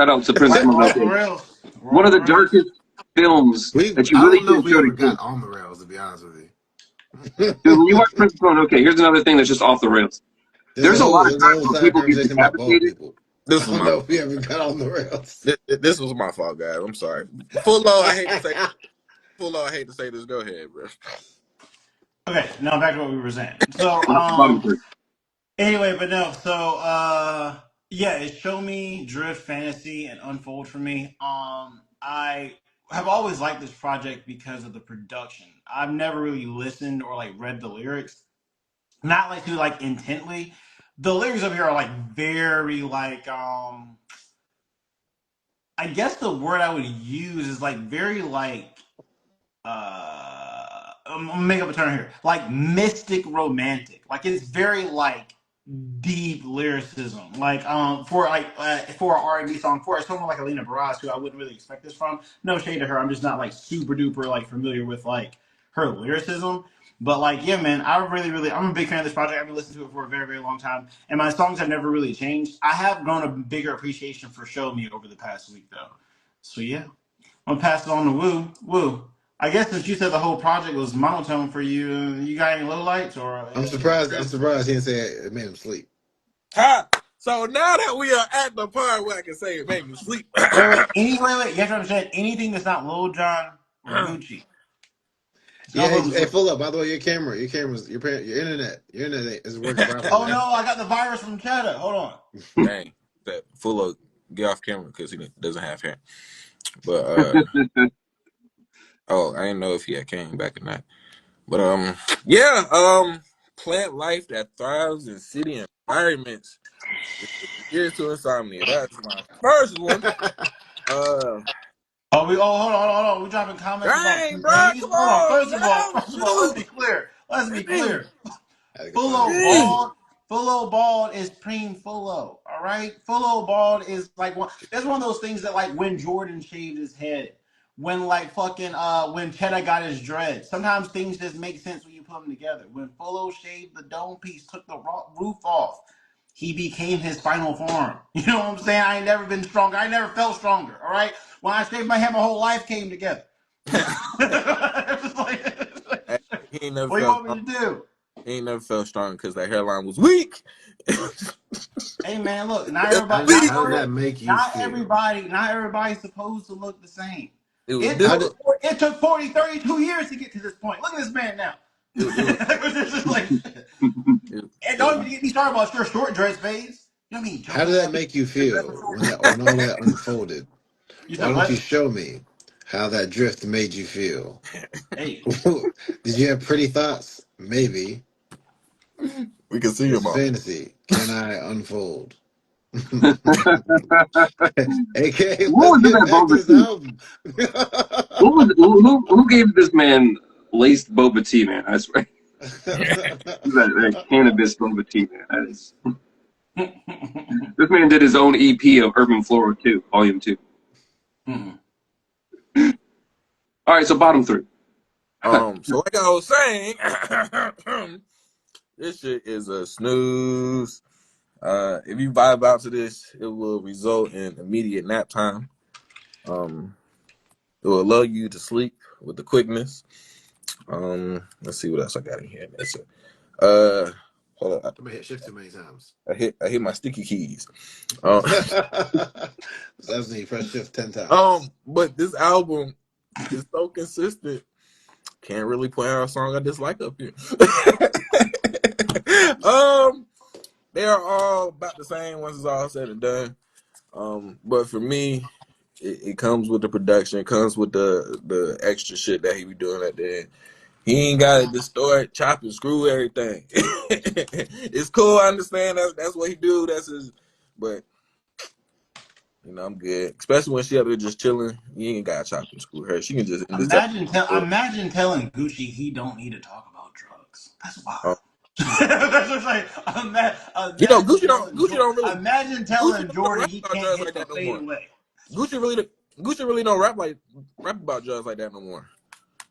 Speaker 4: out to Princess
Speaker 2: We're off the
Speaker 4: Mononoke.
Speaker 2: rails. We're
Speaker 4: One
Speaker 2: off
Speaker 4: of
Speaker 2: the
Speaker 4: the
Speaker 2: rails.
Speaker 4: darkest films that you
Speaker 3: I
Speaker 4: really
Speaker 3: don't know if
Speaker 4: shouldn't
Speaker 3: we
Speaker 4: show
Speaker 3: ever
Speaker 4: to
Speaker 3: got
Speaker 4: kids.
Speaker 3: on the rails, to be honest with
Speaker 4: Dude, when you
Speaker 3: you.
Speaker 4: watch Princess Mononoke, here's another thing that's just off the rails. There's a lot of
Speaker 3: There's a
Speaker 4: times
Speaker 3: whole
Speaker 4: where
Speaker 3: side
Speaker 4: people get
Speaker 3: conversation about bald
Speaker 4: decapitated.
Speaker 3: people.
Speaker 1: This
Speaker 3: I
Speaker 1: was
Speaker 3: don't
Speaker 1: my
Speaker 3: know if we ever got on the rails.
Speaker 1: this was my fault, guys. I'm sorry. Fullo, I hate to say Fullo, I hate to say this. Go ahead, bro.
Speaker 2: Okay, now back to what we were saying. So
Speaker 4: Bottom first.
Speaker 2: anyway, but no, so yeah, it's Show Me, Drift, Fantasy, and Unfold for me. I have always liked this project because of the production. I've never really listened or like read the lyrics, not like too like intently. The lyrics up here are like very like I guess the word I would use is like very like I'm gonna make up a term here, like mystic romantic. Like it's very like deep lyricism. Like for an R&B song, for someone like Alina Baraz, who I wouldn't really expect this from. No shade to her. I'm just not like super duper like familiar with like her lyricism. But like, yeah, man, I'm a big fan of this project. I've been listening to it for a very, very long time, and my songs have never really changed. I have grown a bigger appreciation for Show Me over the past week, though. So yeah, I'm gonna pass it on to Woo. Woo. I guess since you said the whole project was monotone for you, you got any lowlights or
Speaker 3: I'm
Speaker 2: any
Speaker 3: surprised. I'm
Speaker 2: criticism?
Speaker 3: surprised he didn't say it made him sleep.
Speaker 1: Ha! So now that we are at the part where I can say it made me sleep.
Speaker 2: Wait. You have to understand anything that's not Lil Jon or Gucci.
Speaker 3: Yeah,
Speaker 2: Don't
Speaker 3: hey,
Speaker 2: put them to
Speaker 3: hey,
Speaker 2: sleep.
Speaker 3: Fullo. By the way, your internet is working properly,
Speaker 2: Oh no,
Speaker 3: man.
Speaker 2: I got the virus from Cheddar. Hold on.
Speaker 1: Dang, that Fullo get off camera because he doesn't have hair. But oh, I didn't know if he had came back or not. But yeah, plant life that thrives in city environments is severe to insomnia. That's my first one. Uh,
Speaker 2: Hold on. We dropping comments about
Speaker 1: dang, bro,
Speaker 2: trees.
Speaker 1: come
Speaker 2: Hold on.
Speaker 1: on,
Speaker 2: First of all, let's
Speaker 1: shoot,
Speaker 2: be clear. Let's be
Speaker 1: dang,
Speaker 2: clear.
Speaker 3: Had to get the
Speaker 2: Fullo
Speaker 3: homies.
Speaker 1: dang.
Speaker 2: bald. Fullo bald is preem Fullo. All right. Fullo bald is like one. That's one of those things that like when Jordan shaved his head, when like fucking when Cheddar got his dreads. Sometimes things just make sense when you put them together. When Fullo shaved the dome piece, took the roof off, he became his final form. You know what I'm saying? I ain't never been stronger. I never felt stronger. All right. When I shaved my head, my whole life came together. It's
Speaker 1: Hey, he ain't never
Speaker 2: what do you
Speaker 1: felt
Speaker 2: want
Speaker 1: strong.
Speaker 2: me to do?
Speaker 1: He ain't never felt strong because that hairline was weak.
Speaker 2: Hey man, look,
Speaker 1: It was weak.
Speaker 3: How did that make you feel?
Speaker 2: not everybody's supposed to look the same.
Speaker 1: It was
Speaker 2: It
Speaker 3: How
Speaker 2: took
Speaker 3: did
Speaker 1: difficult.
Speaker 2: it took 40, 32 years to get to this point. Look at this man now.
Speaker 1: It was
Speaker 2: It's just like, and
Speaker 1: it was
Speaker 2: don't even get me started about your short dress phase. You know what I mean?
Speaker 3: how
Speaker 2: Jumping
Speaker 3: did that
Speaker 2: on people
Speaker 3: make you
Speaker 2: in dress
Speaker 3: feel
Speaker 2: short.
Speaker 3: when all that unfolded?
Speaker 2: You
Speaker 3: Why
Speaker 2: said
Speaker 3: don't you
Speaker 2: what?
Speaker 3: show me how that drift made you feel?
Speaker 2: Hey,
Speaker 3: Did you have pretty thoughts? Maybe.
Speaker 1: we can see
Speaker 3: Just
Speaker 1: him
Speaker 3: a
Speaker 1: all.
Speaker 3: fantasy. Can I unfold?
Speaker 4: What
Speaker 3: AK, let's
Speaker 4: was in
Speaker 3: get
Speaker 4: that
Speaker 3: back to
Speaker 4: boba
Speaker 3: this
Speaker 4: tea?
Speaker 3: album.
Speaker 4: What was who gave this man laced boba tea, man? I swear, that cannabis boba tea, man. That is, this man did his own EP of Urban Flora 2, Volume 2. All right, so bottom three.
Speaker 1: So like I was saying, this shit is a snooze. If you vibe out to this, it will result in immediate nap time. Um, it will allow you to sleep with the quickness. Let's see what else I got in here. That's it. Hold on.
Speaker 3: I'm gonna hit shift too many times.
Speaker 1: I hit my sticky keys. Um,
Speaker 3: So that's when you press shift 10 times.
Speaker 1: but this album is so consistent. Can't really point out a song I dislike up here. They are all about the same once it's all said and done. But for me, it comes with the production. It comes with the extra shit that he be doing at the end. He ain't got to distort, chop, and screw everything. It's cool. I understand that's what he do. That's his. But I'm good. Especially when she up there just chilling. You ain't got to chop and screw her. She can just end this.
Speaker 2: imagine telling Gucci he don't need to talk about drugs. That's wild.
Speaker 1: Um,
Speaker 2: That's just like, imagine telling
Speaker 1: Gucci don't really
Speaker 2: imagine
Speaker 1: Gucci
Speaker 2: telling
Speaker 1: don't
Speaker 2: Jordan
Speaker 1: rap
Speaker 2: he
Speaker 1: about
Speaker 2: can't
Speaker 1: drugs
Speaker 2: hit
Speaker 1: like
Speaker 2: the
Speaker 1: that no
Speaker 2: fade
Speaker 1: more.
Speaker 2: away. That's
Speaker 1: Gucci
Speaker 2: wild.
Speaker 1: really Gucci really don't rap about drugs like that no more.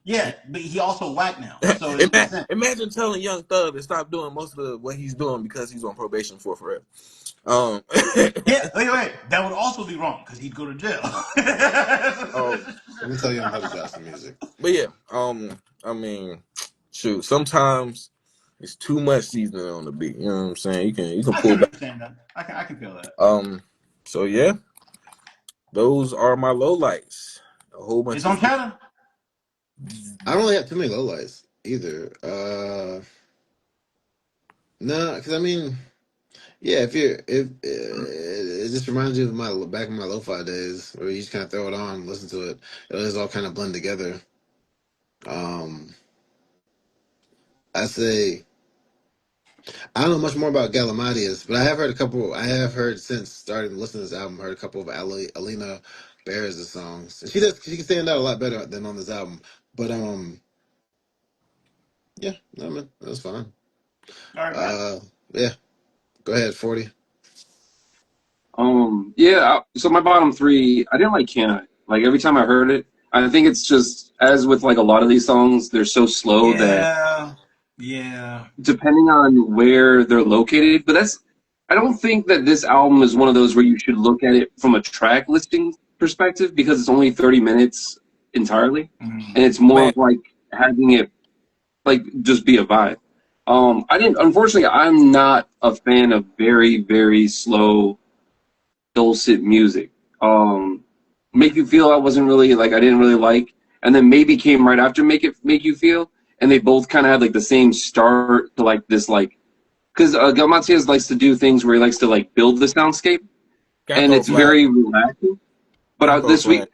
Speaker 2: Yeah, but he also whack now, so it makes sense.
Speaker 1: Imagine telling Young Thug to stop doing most of what he's doing because he's on probation for forever. Um,
Speaker 2: Yeah, wait. That would also be wrong because he'd go to jail.
Speaker 1: um,
Speaker 3: I'm gonna tell you how to drop some music.
Speaker 1: but yeah, I mean, shoot, sometimes it's too much seasoning on the beat. You know what I'm saying? You can
Speaker 2: I
Speaker 1: pull
Speaker 2: can
Speaker 1: back.
Speaker 2: understand that. I can feel that.
Speaker 1: Um, so yeah, those are my lowlights. A whole bunch
Speaker 2: It's
Speaker 1: of
Speaker 2: on Chatham.
Speaker 3: I don't really have too many lowlights either. No, because I mean, yeah, if it just reminds you of my back in my lo-fi days where you just kind of throw it on, listen to it, it'll just all kind of blend together. Um, I say I don't know much more about Galimatius, but I have heard a couple. I have heard since starting to listen to this album, heard a couple of Alina Bears' songs. She can stand out a lot better than on this album. But yeah, no man, that's fine.
Speaker 2: All right, man.
Speaker 3: Yeah, Go ahead, 40.
Speaker 4: Yeah. So my bottom three, I didn't like "Can I." Like every time I heard it, I think it's just as with like a lot of these songs, they're so slow that
Speaker 2: Yeah, yeah.
Speaker 4: depending on where they're located, but that's I don't think that this album is one of those where you should look at it from a track listing perspective because it's only 30 minutes entirely, and it's more
Speaker 1: Man,
Speaker 4: of like having it like just be a vibe. I didn't. Unfortunately, I'm not a fan of very very slow dulcet music. Make You Feel I wasn't really like I didn't really like, and then maybe came right after Make You Feel, and they both kind of had like the same start to like this like because Galmatias likes to do things where he likes to like build the soundscape,
Speaker 1: can I
Speaker 4: and
Speaker 1: throw a
Speaker 4: it's
Speaker 1: flag?
Speaker 4: very relaxing. But
Speaker 1: Can I throw a
Speaker 4: this
Speaker 1: flag?
Speaker 4: week,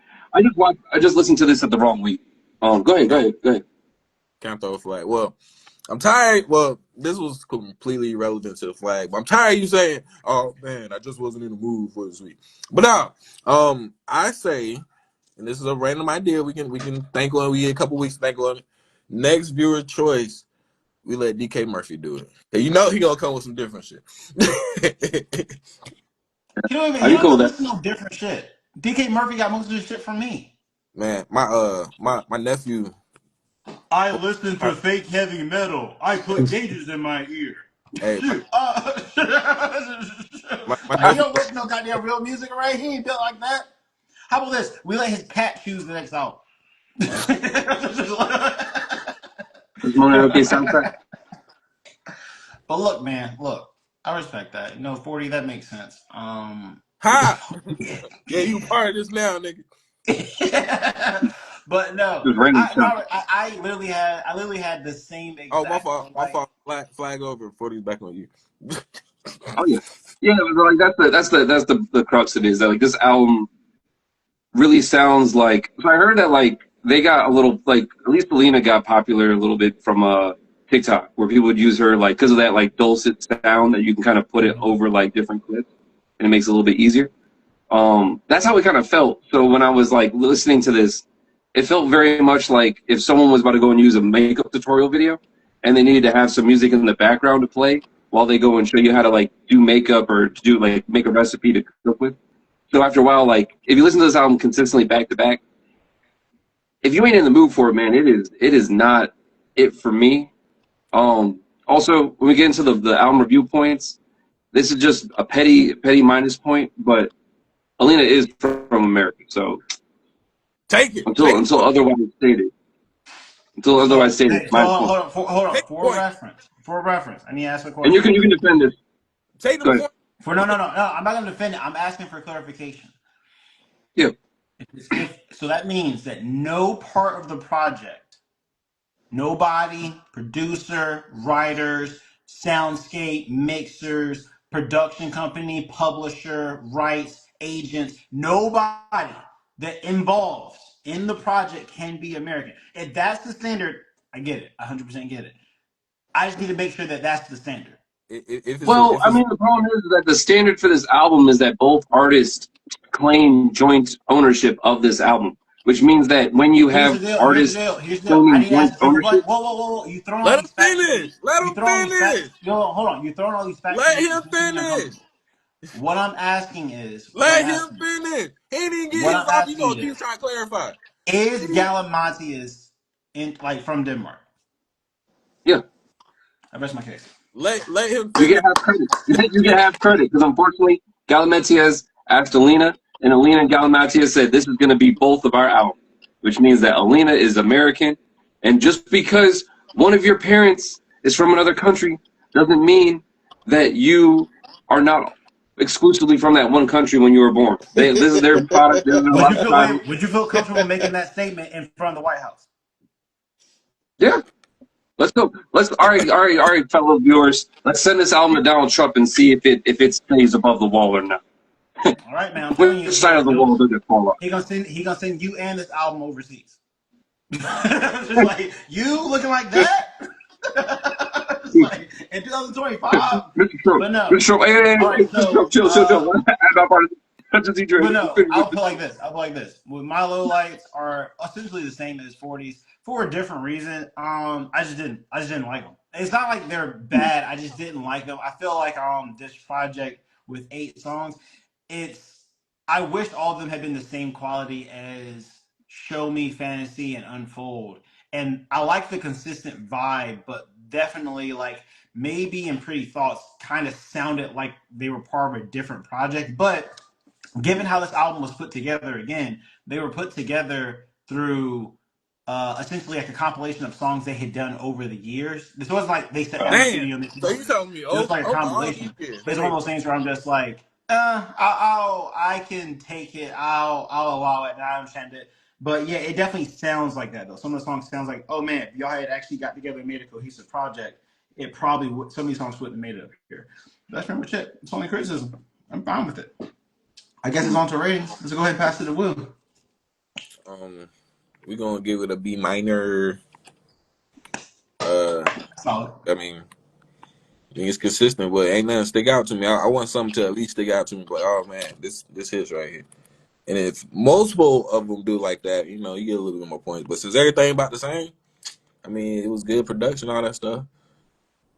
Speaker 4: I just listened to this at the wrong week.
Speaker 1: Can,
Speaker 4: Go ahead.
Speaker 1: can I throw a flag? Well, I'm tired. Well, this was completely irrelevant to the flag, but I'm tired of you saying, "Oh man, I just wasn't in the mood for this week." But now, I say, and this is a random idea. We can think on. We get a couple weeks to think on it. Next viewer choice, we let DK Murphy do it. And you know he gonna come with some different shit.
Speaker 4: I'd
Speaker 2: He
Speaker 4: be
Speaker 2: don't
Speaker 4: cool
Speaker 2: even
Speaker 4: with that.
Speaker 2: listen to no different shit. DK Murphy got most of his shit from me.
Speaker 1: Man, my nephew.
Speaker 2: I listen to fake heavy metal. I put gauges in my ear.
Speaker 1: Hey,
Speaker 2: Shoot.
Speaker 1: my
Speaker 2: Like, you
Speaker 1: nephew.
Speaker 2: don't listen to no goddamn real music, right? He ain't built like that. How about this? We let his cat choose the next album.
Speaker 4: This moment, okay, soundtrack.
Speaker 2: But look, man, look. I respect that. 40, that makes sense.
Speaker 1: Ha! Yeah, you part of this now, nigga.
Speaker 2: But no,
Speaker 4: Just random stuff.
Speaker 2: Robert, I literally had the same
Speaker 1: Oh, my
Speaker 2: exact
Speaker 1: fault. My
Speaker 2: like.
Speaker 1: fault. Flag over before he's back on you.
Speaker 4: Oh yeah, yeah. But like that's the crux of it is that like this album really sounds like. So I heard that like they got a little like at least Alina got popular a little bit from TikTok where people would use her like because of that like dulcet sound that you can kind of put it over like different clips and it makes it a little bit easier. That's how it kind of felt. So when I was like listening to this, it felt very much like if someone was about to go and use a makeup tutorial video and they needed to have some music in the background to play while they go and show you how to like do makeup or to do like make a recipe to cook with. So after a while, like if you listen to this album consistently back to back, if you ain't in the mood for it, man, it is not it for me. Also, when we get into the album review points, this is just a petty minus point, but Alina is from America, so
Speaker 1: Take it.
Speaker 4: until
Speaker 1: Take the
Speaker 4: until
Speaker 1: point.
Speaker 4: otherwise stated, until otherwise
Speaker 2: So,
Speaker 4: stated,
Speaker 2: hey, so
Speaker 4: minus one.
Speaker 2: hold on.
Speaker 1: Take the point.
Speaker 2: For reference, I need to ask a
Speaker 4: And
Speaker 2: question.
Speaker 4: you can defend this.
Speaker 1: Take the
Speaker 4: Go ahead.
Speaker 1: point.
Speaker 2: For no. I'm not gonna defend it. I'm asking for clarification.
Speaker 4: Yeah.
Speaker 2: If so, that means that no part of the project, nobody, producer, writers, soundscape, mixers, production company, publisher, rights, agents, nobody that involved in the project can be American. If that's the standard, I get it. I 100% get it. I just need to make sure that that's the standard.
Speaker 1: If it's
Speaker 4: Well,
Speaker 1: if
Speaker 4: I
Speaker 1: it's
Speaker 4: mean, the problem is that the standard for this album is that both artists claim joint ownership of this album, which means that when you
Speaker 2: Here's the
Speaker 4: have
Speaker 2: deal. Here's the
Speaker 4: artists
Speaker 2: deal. Here's the deal. I
Speaker 4: claiming
Speaker 2: need to ask
Speaker 4: joint
Speaker 2: a simple
Speaker 4: ownership,
Speaker 2: question. Whoa. You throwing all
Speaker 1: let him
Speaker 2: these facts at
Speaker 1: finish.
Speaker 2: me.
Speaker 1: Let
Speaker 2: You
Speaker 1: him
Speaker 2: throwing all these facts.
Speaker 1: finish.
Speaker 2: Yo, hold on. You throwing all these facts at
Speaker 1: Let
Speaker 2: me.
Speaker 1: him
Speaker 2: It's making me
Speaker 1: finish.
Speaker 2: uncomfortable. What I'm asking is,
Speaker 1: Let him finish. He didn't get
Speaker 2: what
Speaker 1: his
Speaker 2: I'm
Speaker 1: off. You
Speaker 2: asking
Speaker 1: gonna keep
Speaker 2: is,
Speaker 1: trying to clarify.
Speaker 2: is Galimatias in like from Denmark?
Speaker 4: yeah,
Speaker 2: I rest my case.
Speaker 1: Let him
Speaker 4: you get
Speaker 1: finish.
Speaker 4: half credit. You get half credit because unfortunately, Galimatias asked Alina, and Alina and Galimatias said this is going to be both of our albums, which means that Alina is American, and just because one of your parents is from another country doesn't mean that you are not exclusively from that one country when you were born. This is their product. This is their lifestyle.
Speaker 2: Would you feel comfortable making that statement in front of the White House?
Speaker 4: Yeah, let's go. Let's all right, fellow viewers. Let's send this album to Donald Trump and see if it stays above the wall or not.
Speaker 2: All right, man. I'm telling
Speaker 4: Which
Speaker 2: you,
Speaker 4: side of the wall does it fall on?
Speaker 2: he gonna send you and this album overseas. Just like you looking like that. It's like in 2025.
Speaker 4: Mr. Trump,
Speaker 2: But no.
Speaker 4: Mr. Trump,
Speaker 2: All
Speaker 4: hey,
Speaker 2: right.
Speaker 4: Mr. Trump, chill. I'm not part of this. Touch the teacher.
Speaker 2: But
Speaker 4: Let me
Speaker 2: no.
Speaker 4: finish
Speaker 2: I'll
Speaker 4: with
Speaker 2: put
Speaker 4: this.
Speaker 2: like this. Well, my low lights are essentially the same as 40s for a different reason. I just didn't like them. it's not like they're bad. I just didn't like them. I feel like this project with 8 songs, it's I wish all of them had been the same quality as Show Me, Fantasy, and Unfold. And I like the consistent vibe, but definitely like maybe in Pretty Thoughts kind of sounded like they were part of a different project. But given how this album was put together, again, they were put together through essentially like a compilation of songs they had done over the years. This wasn't like they sat down in the
Speaker 1: Damn.
Speaker 2: studio and they
Speaker 1: So you
Speaker 2: recorded it.
Speaker 1: telling me
Speaker 2: It was like a
Speaker 1: over all these
Speaker 2: compilation.
Speaker 1: years they
Speaker 2: It's one of
Speaker 1: made
Speaker 2: those things where I'm just like, I can take it. I'll allow it. And I understand it. But yeah, it definitely sounds like that though. Some of the songs sounds like, oh man, if y'all had actually got together and made a cohesive project, it probably would. Some of these songs wouldn't have made it up here. But that's pretty much it. It's only criticism. I'm fine with it. I guess it's on to ratings. Let's go ahead and pass it to Will.
Speaker 1: um we gonna give it a B minor. Uh
Speaker 2: Solid.
Speaker 1: I mean it's consistent, but ain't nothing stick out to me. I want something to at least stick out to me. Like, oh man, this hits right here. And if multiple of them do like that, you know, you get a little bit more points. But since everything about the same, I mean, it was good production, all that stuff.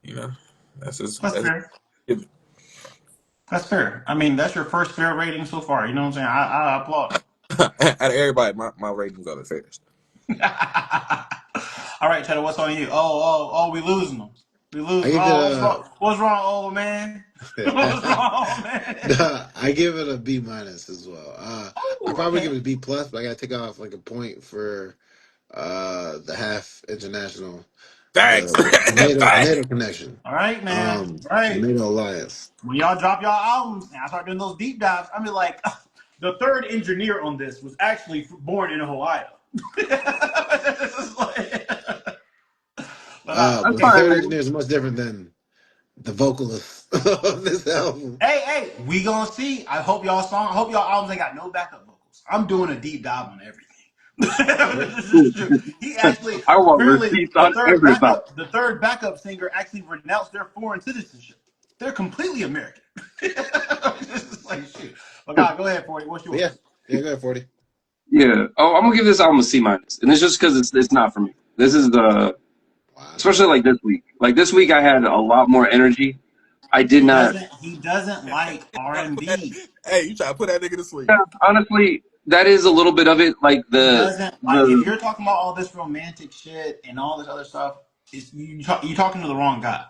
Speaker 1: You know, that's just
Speaker 2: That's fair. That's fair. I mean, that's your first fair rating so far. You know what I'm saying? I applaud
Speaker 1: out of everybody, my ratings are the fairest.
Speaker 2: it. All right, Cheddar, what's on you? We losing them. We
Speaker 3: I
Speaker 2: losing.
Speaker 3: give it
Speaker 2: Oh, what's
Speaker 3: a
Speaker 2: wrong? What's wrong, old man? What's wrong, man?
Speaker 3: Nah, I give it a B minus as well. I
Speaker 2: Oh,
Speaker 3: probably give
Speaker 2: okay.
Speaker 3: it a B plus, but I gotta take off like a point for the half international,
Speaker 1: Thanks,
Speaker 3: the
Speaker 1: thanks.
Speaker 3: NATO connection,
Speaker 2: All right, man.
Speaker 3: the
Speaker 2: Right.
Speaker 3: NATO alliance.
Speaker 2: When y'all drop y'all albums and I start doing those deep dives, I mean, like, the third engineer on this was actually born in Ohio. But
Speaker 3: But
Speaker 4: That's
Speaker 3: the
Speaker 2: okay.
Speaker 3: third
Speaker 4: fine.
Speaker 3: engineer is much different than the vocalist of this album.
Speaker 2: Hey, we gonna see. I hope y'all albums ain't got no backup vocals. I'm doing a deep dive on everything. This is true. He actually
Speaker 4: I want
Speaker 2: apparently
Speaker 4: receipts on everybody.
Speaker 2: the third backup singer actually renounced their foreign citizenship. They're completely American. This is like shoot. But God, go ahead, 40. What's
Speaker 3: But yeah,
Speaker 2: yours?
Speaker 3: yeah, go ahead, 40.
Speaker 4: Yeah. Oh, I'm gonna give this album a C minus, and it's just because it's not for me. This is the
Speaker 3: Wow.
Speaker 4: especially like this week. Like this week, I had a lot more energy. I did not.
Speaker 2: He doesn't like R&B.
Speaker 1: Hey, you try to put that nigga to sleep.
Speaker 4: Yeah, honestly, that is a little bit of it. Like
Speaker 2: He doesn't like if
Speaker 4: the
Speaker 2: you're talking about all this romantic shit and all this other stuff, you talking to the wrong guy.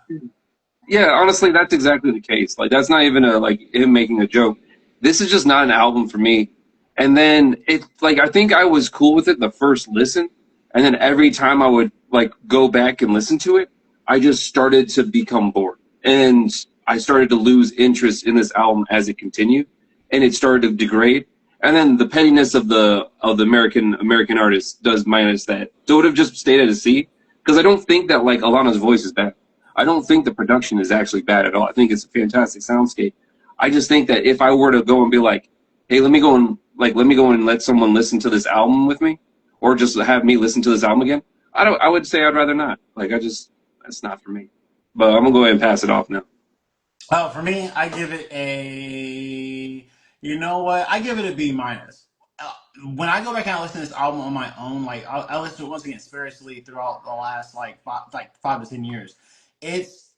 Speaker 4: Yeah, honestly, that's exactly the case. Like that's not even a like him making a joke. This is just not an album for me. And then it like I think I was cool with it the first listen, and then every time I would like go back and listen to it, I just started to become bored. And I started to lose interest in this album as it continued, and it started to degrade. And then the pettiness of the American artist does minus that. So it would have just stayed at a C because I don't think that like Alana's voice is bad. I don't think the production is actually bad at all. I think it's a fantastic soundscape. I just think that if I were to go and be like, hey, let me go and let someone listen to this album with me, or just have me listen to this album again, I would say I'd rather not. Like that's not for me. But I'm gonna go ahead and pass it off now.
Speaker 2: For me, I give it a. You know what? I give it a B minus. When I go back and listen to this album on my own, like I listen to it once again seriously throughout the last like 5 to 10 years.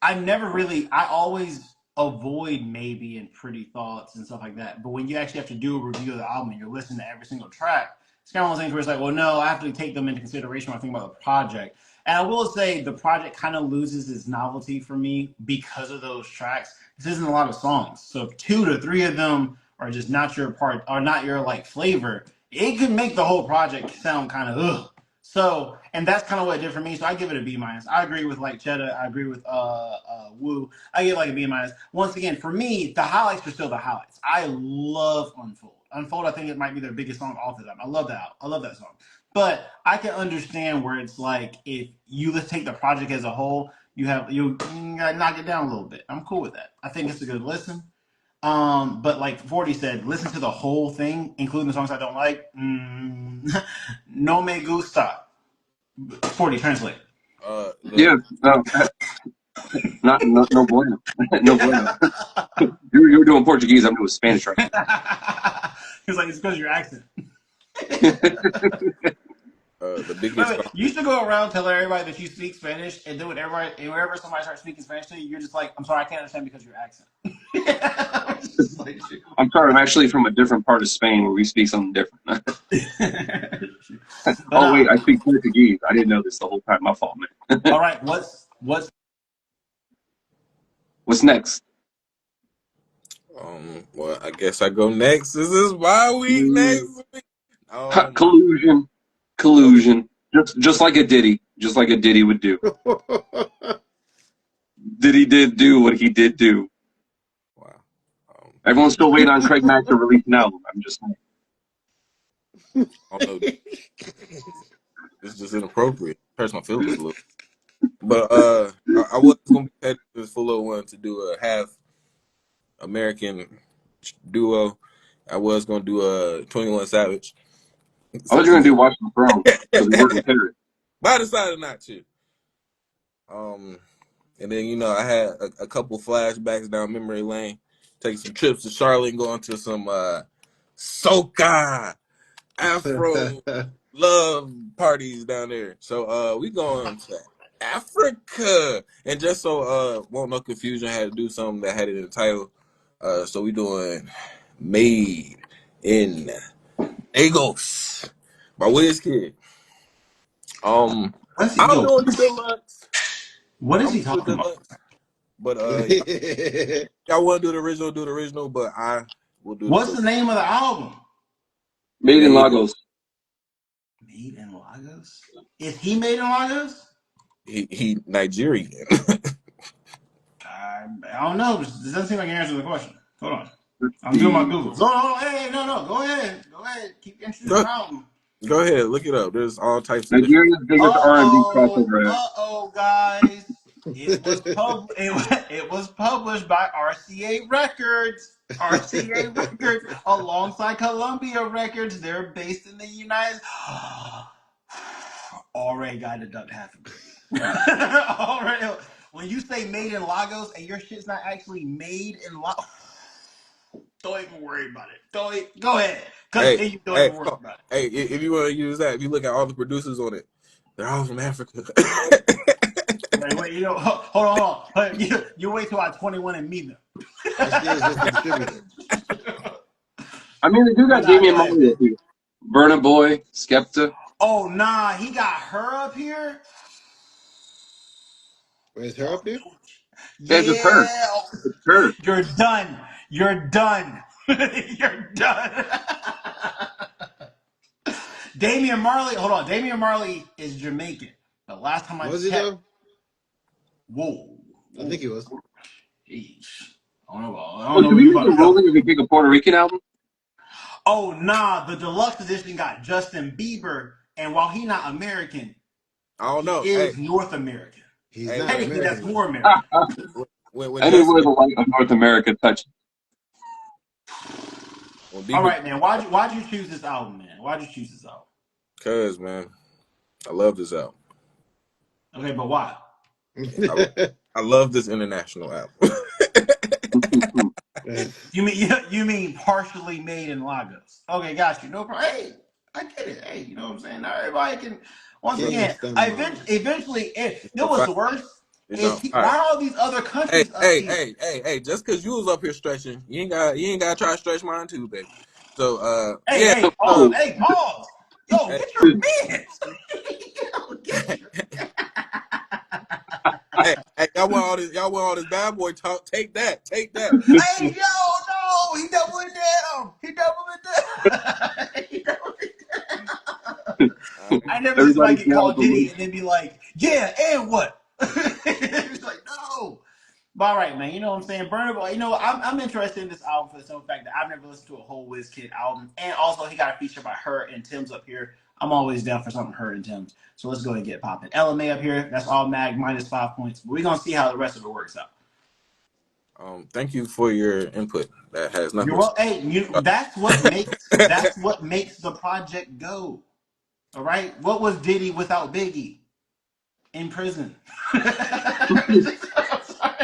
Speaker 2: I never really. I always avoid maybe and pretty thoughts and stuff like that. But when you actually have to do a review of the album and you're listening to every single track, it's kind of one of those things where it's like, well, no, I have to take them into consideration when I think about the project. And I will say the project kind of loses its novelty for me because of those tracks. This isn't a lot of songs, so if 2 to 3 of them are just not your part, or not your like flavor, it could make the whole project sound kind of ugh. So, and that's kind of what it did for me. So I give it a B minus. I agree with like Cheddar. I agree with Woo. I give it like a B minus. Once again, for me, the highlights are still the highlights. I love Unfold. Unfold, I think it might be their biggest song off of them. I love that. I love that song. But I can understand where it's like if you let's take the project as a whole, you gotta knock it down a little bit. I'm cool with that. I think it's a good listen. But like 40 said, listen to the whole thing, including the songs I don't like. No me gusta. 40 translate.
Speaker 1: Look,
Speaker 4: Yeah, not no bueno, no bueno. You're doing Portuguese. I'm doing Spanish right
Speaker 2: He's like, it's because of your accent.
Speaker 1: The
Speaker 2: Wait,
Speaker 1: biggest
Speaker 2: wait.
Speaker 1: star.
Speaker 2: You should go around telling everybody that you speak Spanish, and then whenever somebody starts speaking Spanish to you, you're just like, "I'm sorry, I can't understand because of your accent." It's just like, shoot.
Speaker 4: I'm sorry, I'm actually from a different part of Spain where we speak something different.
Speaker 2: But
Speaker 4: Oh wait, I speak Portuguese. I didn't know this the whole time. My fault, man.
Speaker 2: all right. What's
Speaker 4: What's next?
Speaker 1: Well, I guess I go next. This is my week next week. My
Speaker 4: Collusion, collusion. Just like a Diddy, just like a Diddy would do. Diddy did do what he did do.
Speaker 1: wow. Um,
Speaker 4: Everyone's still waiting on Craig Mack to release an album. I'm just saying.
Speaker 1: I don't know. It's just inappropriate. Hurts my feelings a little. But I was gonna be headed to Fullo one to do a half American duo. I was gonna do a 21 Savage.
Speaker 4: I thought
Speaker 1: So
Speaker 4: you were
Speaker 1: we
Speaker 4: gonna do
Speaker 1: just,
Speaker 4: Watch the Throne because we were in Paris.
Speaker 1: but I decided not to. Um, and then I had a couple flashbacks down memory lane. Take some trips to Charlotte and go into some soca Afro love parties down there. So we going to Africa. And just so won't no confusion, I had to do something that had it in the title. So we doing Made in Lagos by Wizkid.
Speaker 2: what's he,
Speaker 1: I'm
Speaker 2: yo?
Speaker 1: doing the deluxe.
Speaker 2: What is
Speaker 1: I'm
Speaker 2: he
Speaker 1: doing the
Speaker 2: talking about?
Speaker 1: deluxe. But y'all want to do the original, but I will do the
Speaker 2: What's the
Speaker 1: deluxe.
Speaker 2: name of the album?
Speaker 4: Made in
Speaker 1: Made in
Speaker 4: Lagos.
Speaker 2: Made in Lagos. Is he made in Lagos?
Speaker 1: he Nigerian.
Speaker 2: I don't know. This doesn't seem like an answer to the question. Hold on. I'm doing my
Speaker 4: The
Speaker 2: Googles. No, hey, no. Go ahead. Go ahead. Keep introducing
Speaker 1: go,
Speaker 2: the album.
Speaker 1: go ahead, look it up. There's all types of different.
Speaker 4: Nigeria's biggest R&B crossover act.
Speaker 2: Guys. It was published by RCA Records. RCA Records alongside Columbia Records. They're based in the United. Already got to deduct half a grade. Already. When you say made in Lagos and your shit's not actually made in Lagos, don't even worry about it. Go ahead.
Speaker 1: Hey,
Speaker 2: Continue. Don't
Speaker 1: hey,
Speaker 2: even worry
Speaker 1: oh,
Speaker 2: about it.
Speaker 1: hey! If you want to use that, if you look at all the producers on it, they're all from Africa.
Speaker 2: Wait. Hold on. You wait till I 21 and meet them.
Speaker 3: RCA is just the distributor.
Speaker 4: I mean, they do
Speaker 2: But
Speaker 4: got
Speaker 2: nah, go
Speaker 4: Damian
Speaker 2: ahead,
Speaker 4: Marley
Speaker 2: man.
Speaker 4: up here. Burna Boy, Skepta.
Speaker 2: Oh nah, he got her up here.
Speaker 3: Where's her up here?
Speaker 4: Yeah, just her.
Speaker 2: Yeah,
Speaker 4: It's her.
Speaker 2: you're done. You're done. You're done. Damian Marley. Hold on. Damian Marley is Jamaican. The last time I
Speaker 3: Was he
Speaker 2: checked,
Speaker 3: though?
Speaker 2: whoa,
Speaker 3: I think
Speaker 2: whoa,
Speaker 3: he was.
Speaker 2: jeez. I
Speaker 4: Oh,
Speaker 2: don't know
Speaker 4: should
Speaker 2: where
Speaker 4: we
Speaker 2: you
Speaker 4: make
Speaker 2: about
Speaker 4: a
Speaker 2: to go.
Speaker 4: ruling if we pick a Puerto Rican album?
Speaker 2: Oh nah, the deluxe edition got Justin Bieber, and while he not American,
Speaker 1: I don't
Speaker 2: he
Speaker 1: know.
Speaker 2: is North American.
Speaker 3: He's
Speaker 1: Hey,
Speaker 3: not
Speaker 2: Technically, that's
Speaker 3: American though.
Speaker 2: more American.
Speaker 1: when
Speaker 4: Anywhere
Speaker 1: Justin,
Speaker 4: the light of North America touches.
Speaker 1: when
Speaker 2: All
Speaker 1: Bieber,
Speaker 2: right, man. Why'd you choose this album, man? Why'd you choose this album?
Speaker 1: cuz man, I love this album.
Speaker 2: Okay, but why?
Speaker 1: I, I love this international album.
Speaker 2: You mean partially made in Lagos? Okay, got you. No problem. Hey, I get it. Hey, you know what I'm saying? Not everybody can. Once
Speaker 3: King of
Speaker 2: again,
Speaker 3: Stunman.
Speaker 2: eventually,
Speaker 1: It's
Speaker 2: you know
Speaker 1: on
Speaker 2: what's
Speaker 1: fire.
Speaker 2: the worst
Speaker 1: It's
Speaker 2: is
Speaker 1: on
Speaker 2: why
Speaker 1: fire.
Speaker 2: are all these other
Speaker 1: Hey,
Speaker 2: countries up
Speaker 1: hey,
Speaker 2: here?
Speaker 1: hey, hey, hey! Just because you was up here stretching, you ain't gotta try to stretch mine too, baby. So, yeah.
Speaker 4: Oh,
Speaker 2: Hey, pause. Yo,
Speaker 1: Hey,
Speaker 2: get your mans. Yo, get your.
Speaker 1: hey, y'all want all this bad boy talk? Take that, take that.
Speaker 2: Hey, yo, no, he doubled it down. He doubled it down. He doubled it down.
Speaker 1: All right.
Speaker 2: I never seen
Speaker 4: everybody's
Speaker 2: somebody get
Speaker 4: down
Speaker 2: called
Speaker 4: the
Speaker 2: Diddy
Speaker 4: list.
Speaker 2: and then be like, yeah, and what? It's like, no. But all right, man. You know what I'm saying? Burna Boy, I'm interested in this album for the simple fact that I've never listened to a whole Kid album. And also, he got a feature by her and Tim's up here. I'm always down for something her and Tim's. So let's go ahead and get popping. LMA up here. That's all mag minus 5 points. But we're going to see how the rest of it works out.
Speaker 1: Thank you for your input. That has
Speaker 2: You're
Speaker 1: nothing to.
Speaker 2: well. Hey, that's what makes the project go. All right. What was Diddy without Biggie in prison? I'm sorry,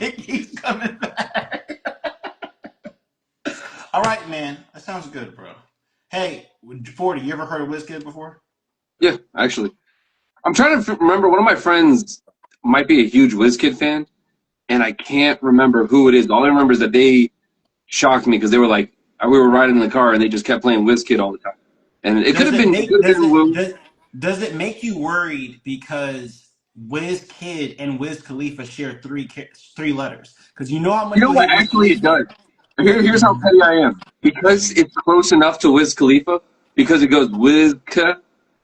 Speaker 2: it keeps coming back. All right, man. That sounds good, bro. Hey, 40. You ever heard of Wizkid before?
Speaker 4: Yeah, actually, I'm trying to remember. One of my friends might be a huge WizKid fan, and I can't remember who it is. All I remember is that they shocked me because they were like, we were riding in the car and they just kept playing WizKid all the time. And it could
Speaker 2: Does
Speaker 4: have
Speaker 2: it
Speaker 4: been, it
Speaker 2: make
Speaker 4: could have been Wu.
Speaker 2: does it make you worried because Wiz Kid and Wiz Khalifa share three letters? Because you know how
Speaker 4: You
Speaker 2: much
Speaker 4: know
Speaker 2: you
Speaker 4: what?
Speaker 2: hate Wiz
Speaker 4: Actually, it
Speaker 2: Khalifa.
Speaker 4: does. Here's how petty I am. Because it's close enough to Wiz Khalifa, because it goes Wiz K,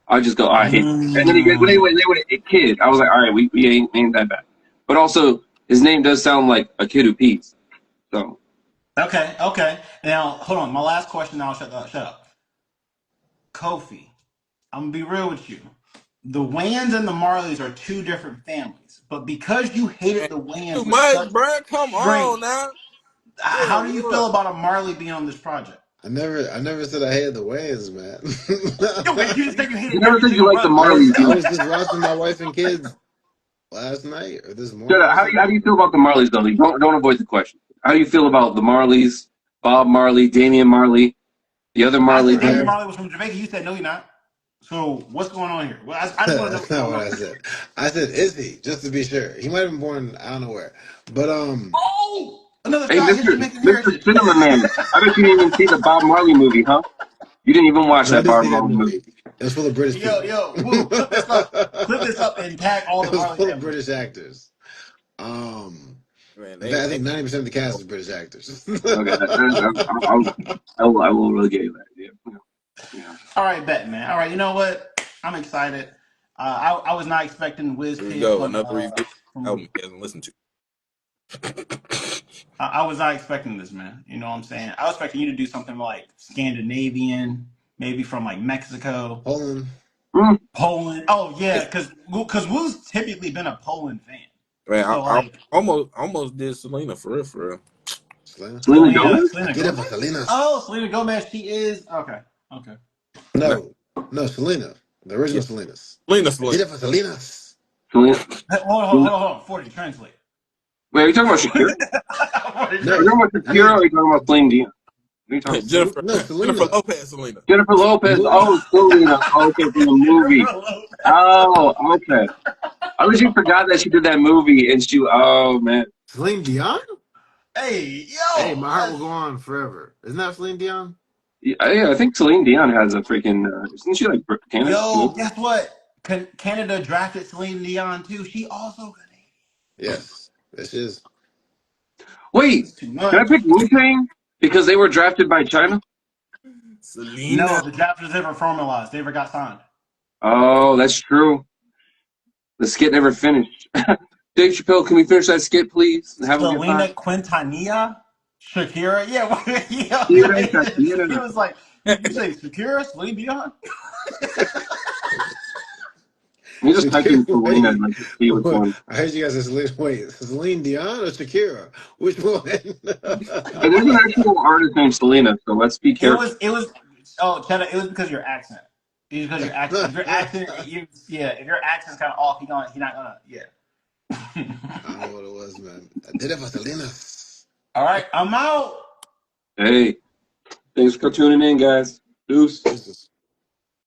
Speaker 4: I just go, all right. And then he goes,
Speaker 2: Mm.
Speaker 4: when they went, a kid, I was like, all right, we ain't that bad. But also, his name does sound like a kid who pees. So,
Speaker 2: Okay, okay. Now hold on. My last question. Now shut up. Kofi, I'm gonna be real with you. The Wayans and the Marleys are two different families, but because you
Speaker 1: Man,
Speaker 2: hated the
Speaker 1: too
Speaker 2: Wayans with
Speaker 1: much,
Speaker 2: such
Speaker 1: bro. Come on
Speaker 2: strength,
Speaker 1: now.
Speaker 2: how
Speaker 1: Good
Speaker 2: do you
Speaker 1: lord.
Speaker 2: feel about a Marley being on this project?
Speaker 3: I never said I hated the Wayans, man.
Speaker 2: Okay, you just said you
Speaker 4: you
Speaker 2: hated
Speaker 4: never
Speaker 2: every
Speaker 4: said you
Speaker 2: single
Speaker 4: liked the
Speaker 2: brother.
Speaker 3: I was
Speaker 4: Marleys
Speaker 3: I
Speaker 4: either.
Speaker 3: was just watching my wife and kids last night or this
Speaker 4: Shut
Speaker 3: morning
Speaker 4: up.
Speaker 3: or
Speaker 4: How do
Speaker 3: something.
Speaker 4: you feel about the Marleys, though? Don't avoid the question. How do you feel about the Marleys, Bob Marley, Damian Marley, the other
Speaker 2: I
Speaker 4: Marley
Speaker 2: said Damian
Speaker 3: I
Speaker 4: brothers?
Speaker 2: Marley was from Jamaica. You said no, you're not. So what's going on here? Well, I just want to know
Speaker 3: That's
Speaker 2: what's
Speaker 3: not
Speaker 2: going
Speaker 3: what
Speaker 2: on.
Speaker 3: I said. I said, is he? Just to be sure. He might have been born I don't know where. But
Speaker 2: Oh, another
Speaker 4: Hey,
Speaker 2: shot. His
Speaker 4: Mister
Speaker 2: Jamaican
Speaker 4: Mister
Speaker 2: heritage.
Speaker 4: Cinema Man. I bet you didn't even see the Bob Marley movie, huh? You didn't even watch
Speaker 3: no, I
Speaker 4: that
Speaker 3: did
Speaker 4: Bob
Speaker 3: see that
Speaker 4: Marley
Speaker 3: movie.
Speaker 4: movie.
Speaker 3: It was full of British
Speaker 2: Yo,
Speaker 3: people.
Speaker 2: yo, Woo, clip this up, and tag all
Speaker 3: It
Speaker 2: the
Speaker 3: was
Speaker 2: Marley
Speaker 3: full of
Speaker 2: family.
Speaker 3: British actors. Um
Speaker 1: Man,
Speaker 3: in fact, I
Speaker 1: they
Speaker 3: think 90% of the cast is British actors.
Speaker 4: Okay, I will really get you that. Yeah, yeah.
Speaker 2: All right, bet man. All right, you know what? I'm excited. I was not expecting Wiz
Speaker 1: here we
Speaker 2: Kid
Speaker 1: go. Another review
Speaker 2: from
Speaker 1: album he hasn't listened to.
Speaker 2: I was not expecting this, man. You know what I'm saying? I was expecting you to do something like Scandinavian, maybe from like Mexico,
Speaker 3: Poland.
Speaker 4: Mm.
Speaker 2: Poland. Oh yeah,
Speaker 1: Hey,
Speaker 2: because Wu's typically been a Poland fan.
Speaker 1: man,
Speaker 2: So
Speaker 1: I
Speaker 2: like
Speaker 1: almost did Selena for real, for real.
Speaker 3: Selena.
Speaker 4: Selena Gomez?
Speaker 2: Selena
Speaker 3: Get up
Speaker 2: Gomez.
Speaker 3: for Selena's.
Speaker 2: Oh, Selena Gomez. She is okay. Okay.
Speaker 1: No,
Speaker 3: No. No, Selena. The
Speaker 1: yeah,
Speaker 3: original Selena's.
Speaker 1: Selena.
Speaker 3: Get up for Selena's.
Speaker 4: Selena.
Speaker 2: Hold on. 40. Translate.
Speaker 4: Wait, are you talking about Shakira?
Speaker 2: 40,
Speaker 4: Are you
Speaker 3: No.
Speaker 2: translate.
Speaker 4: talking about
Speaker 3: I
Speaker 4: Shakira or are
Speaker 3: mean
Speaker 4: you talking about Celine Dion? What are you talking about?
Speaker 1: Jennifer
Speaker 3: No,
Speaker 1: Jennifer
Speaker 3: Selena.
Speaker 1: Lopez, Selena.
Speaker 4: Jennifer
Speaker 3: The
Speaker 4: Lopez.
Speaker 3: movie.
Speaker 4: Oh, Selena. Okay, from the movie. Oh, okay. I wish you forgot that she did that movie and she. Oh man.
Speaker 3: Celine Dion?
Speaker 2: Hey,
Speaker 3: Hey,
Speaker 2: yo,
Speaker 3: my heart will
Speaker 2: let's
Speaker 3: go on forever. Isn't that Celine Dion?
Speaker 4: Yeah, I think Celine Dion has a freaking. Isn't she like Canada?
Speaker 2: yo, guess what? Canada drafted Celine Dion too. She also Canadian.
Speaker 3: Yes. This is.
Speaker 4: Wait,
Speaker 2: It's too
Speaker 4: can I
Speaker 2: much.
Speaker 4: pick Wu Tang because they were drafted by China?
Speaker 2: No,
Speaker 1: Selena.
Speaker 2: the draft was never formalized. They never got signed.
Speaker 4: Oh, that's true. The skit never finished. Dave Chappelle, can we finish that skit, please? And have a good
Speaker 2: Selena
Speaker 4: time.
Speaker 2: Quintanilla, Shakira. Yeah,
Speaker 4: Shakira,
Speaker 2: he
Speaker 4: Shakira.
Speaker 2: was like, you say Shakira, Celine Dion?
Speaker 4: You just type in
Speaker 3: Shakira,
Speaker 4: Selena and
Speaker 3: wait.
Speaker 4: like see which one.
Speaker 3: I heard you guys say Celine. Wait, Celine Dion or Shakira? Which one?
Speaker 4: And there's an actual artist named Selena, so let's be careful.
Speaker 2: It was. Oh, Cheddar, it was because of your accent. It's because your accent. If your accent, if your accent's kind of off, he not gonna, yeah.
Speaker 3: I don't know what it was, man. I did it for Selena's.
Speaker 2: All right, I'm out.
Speaker 4: Hey, thanks for tuning in, guys. Deuce.
Speaker 3: Deuces.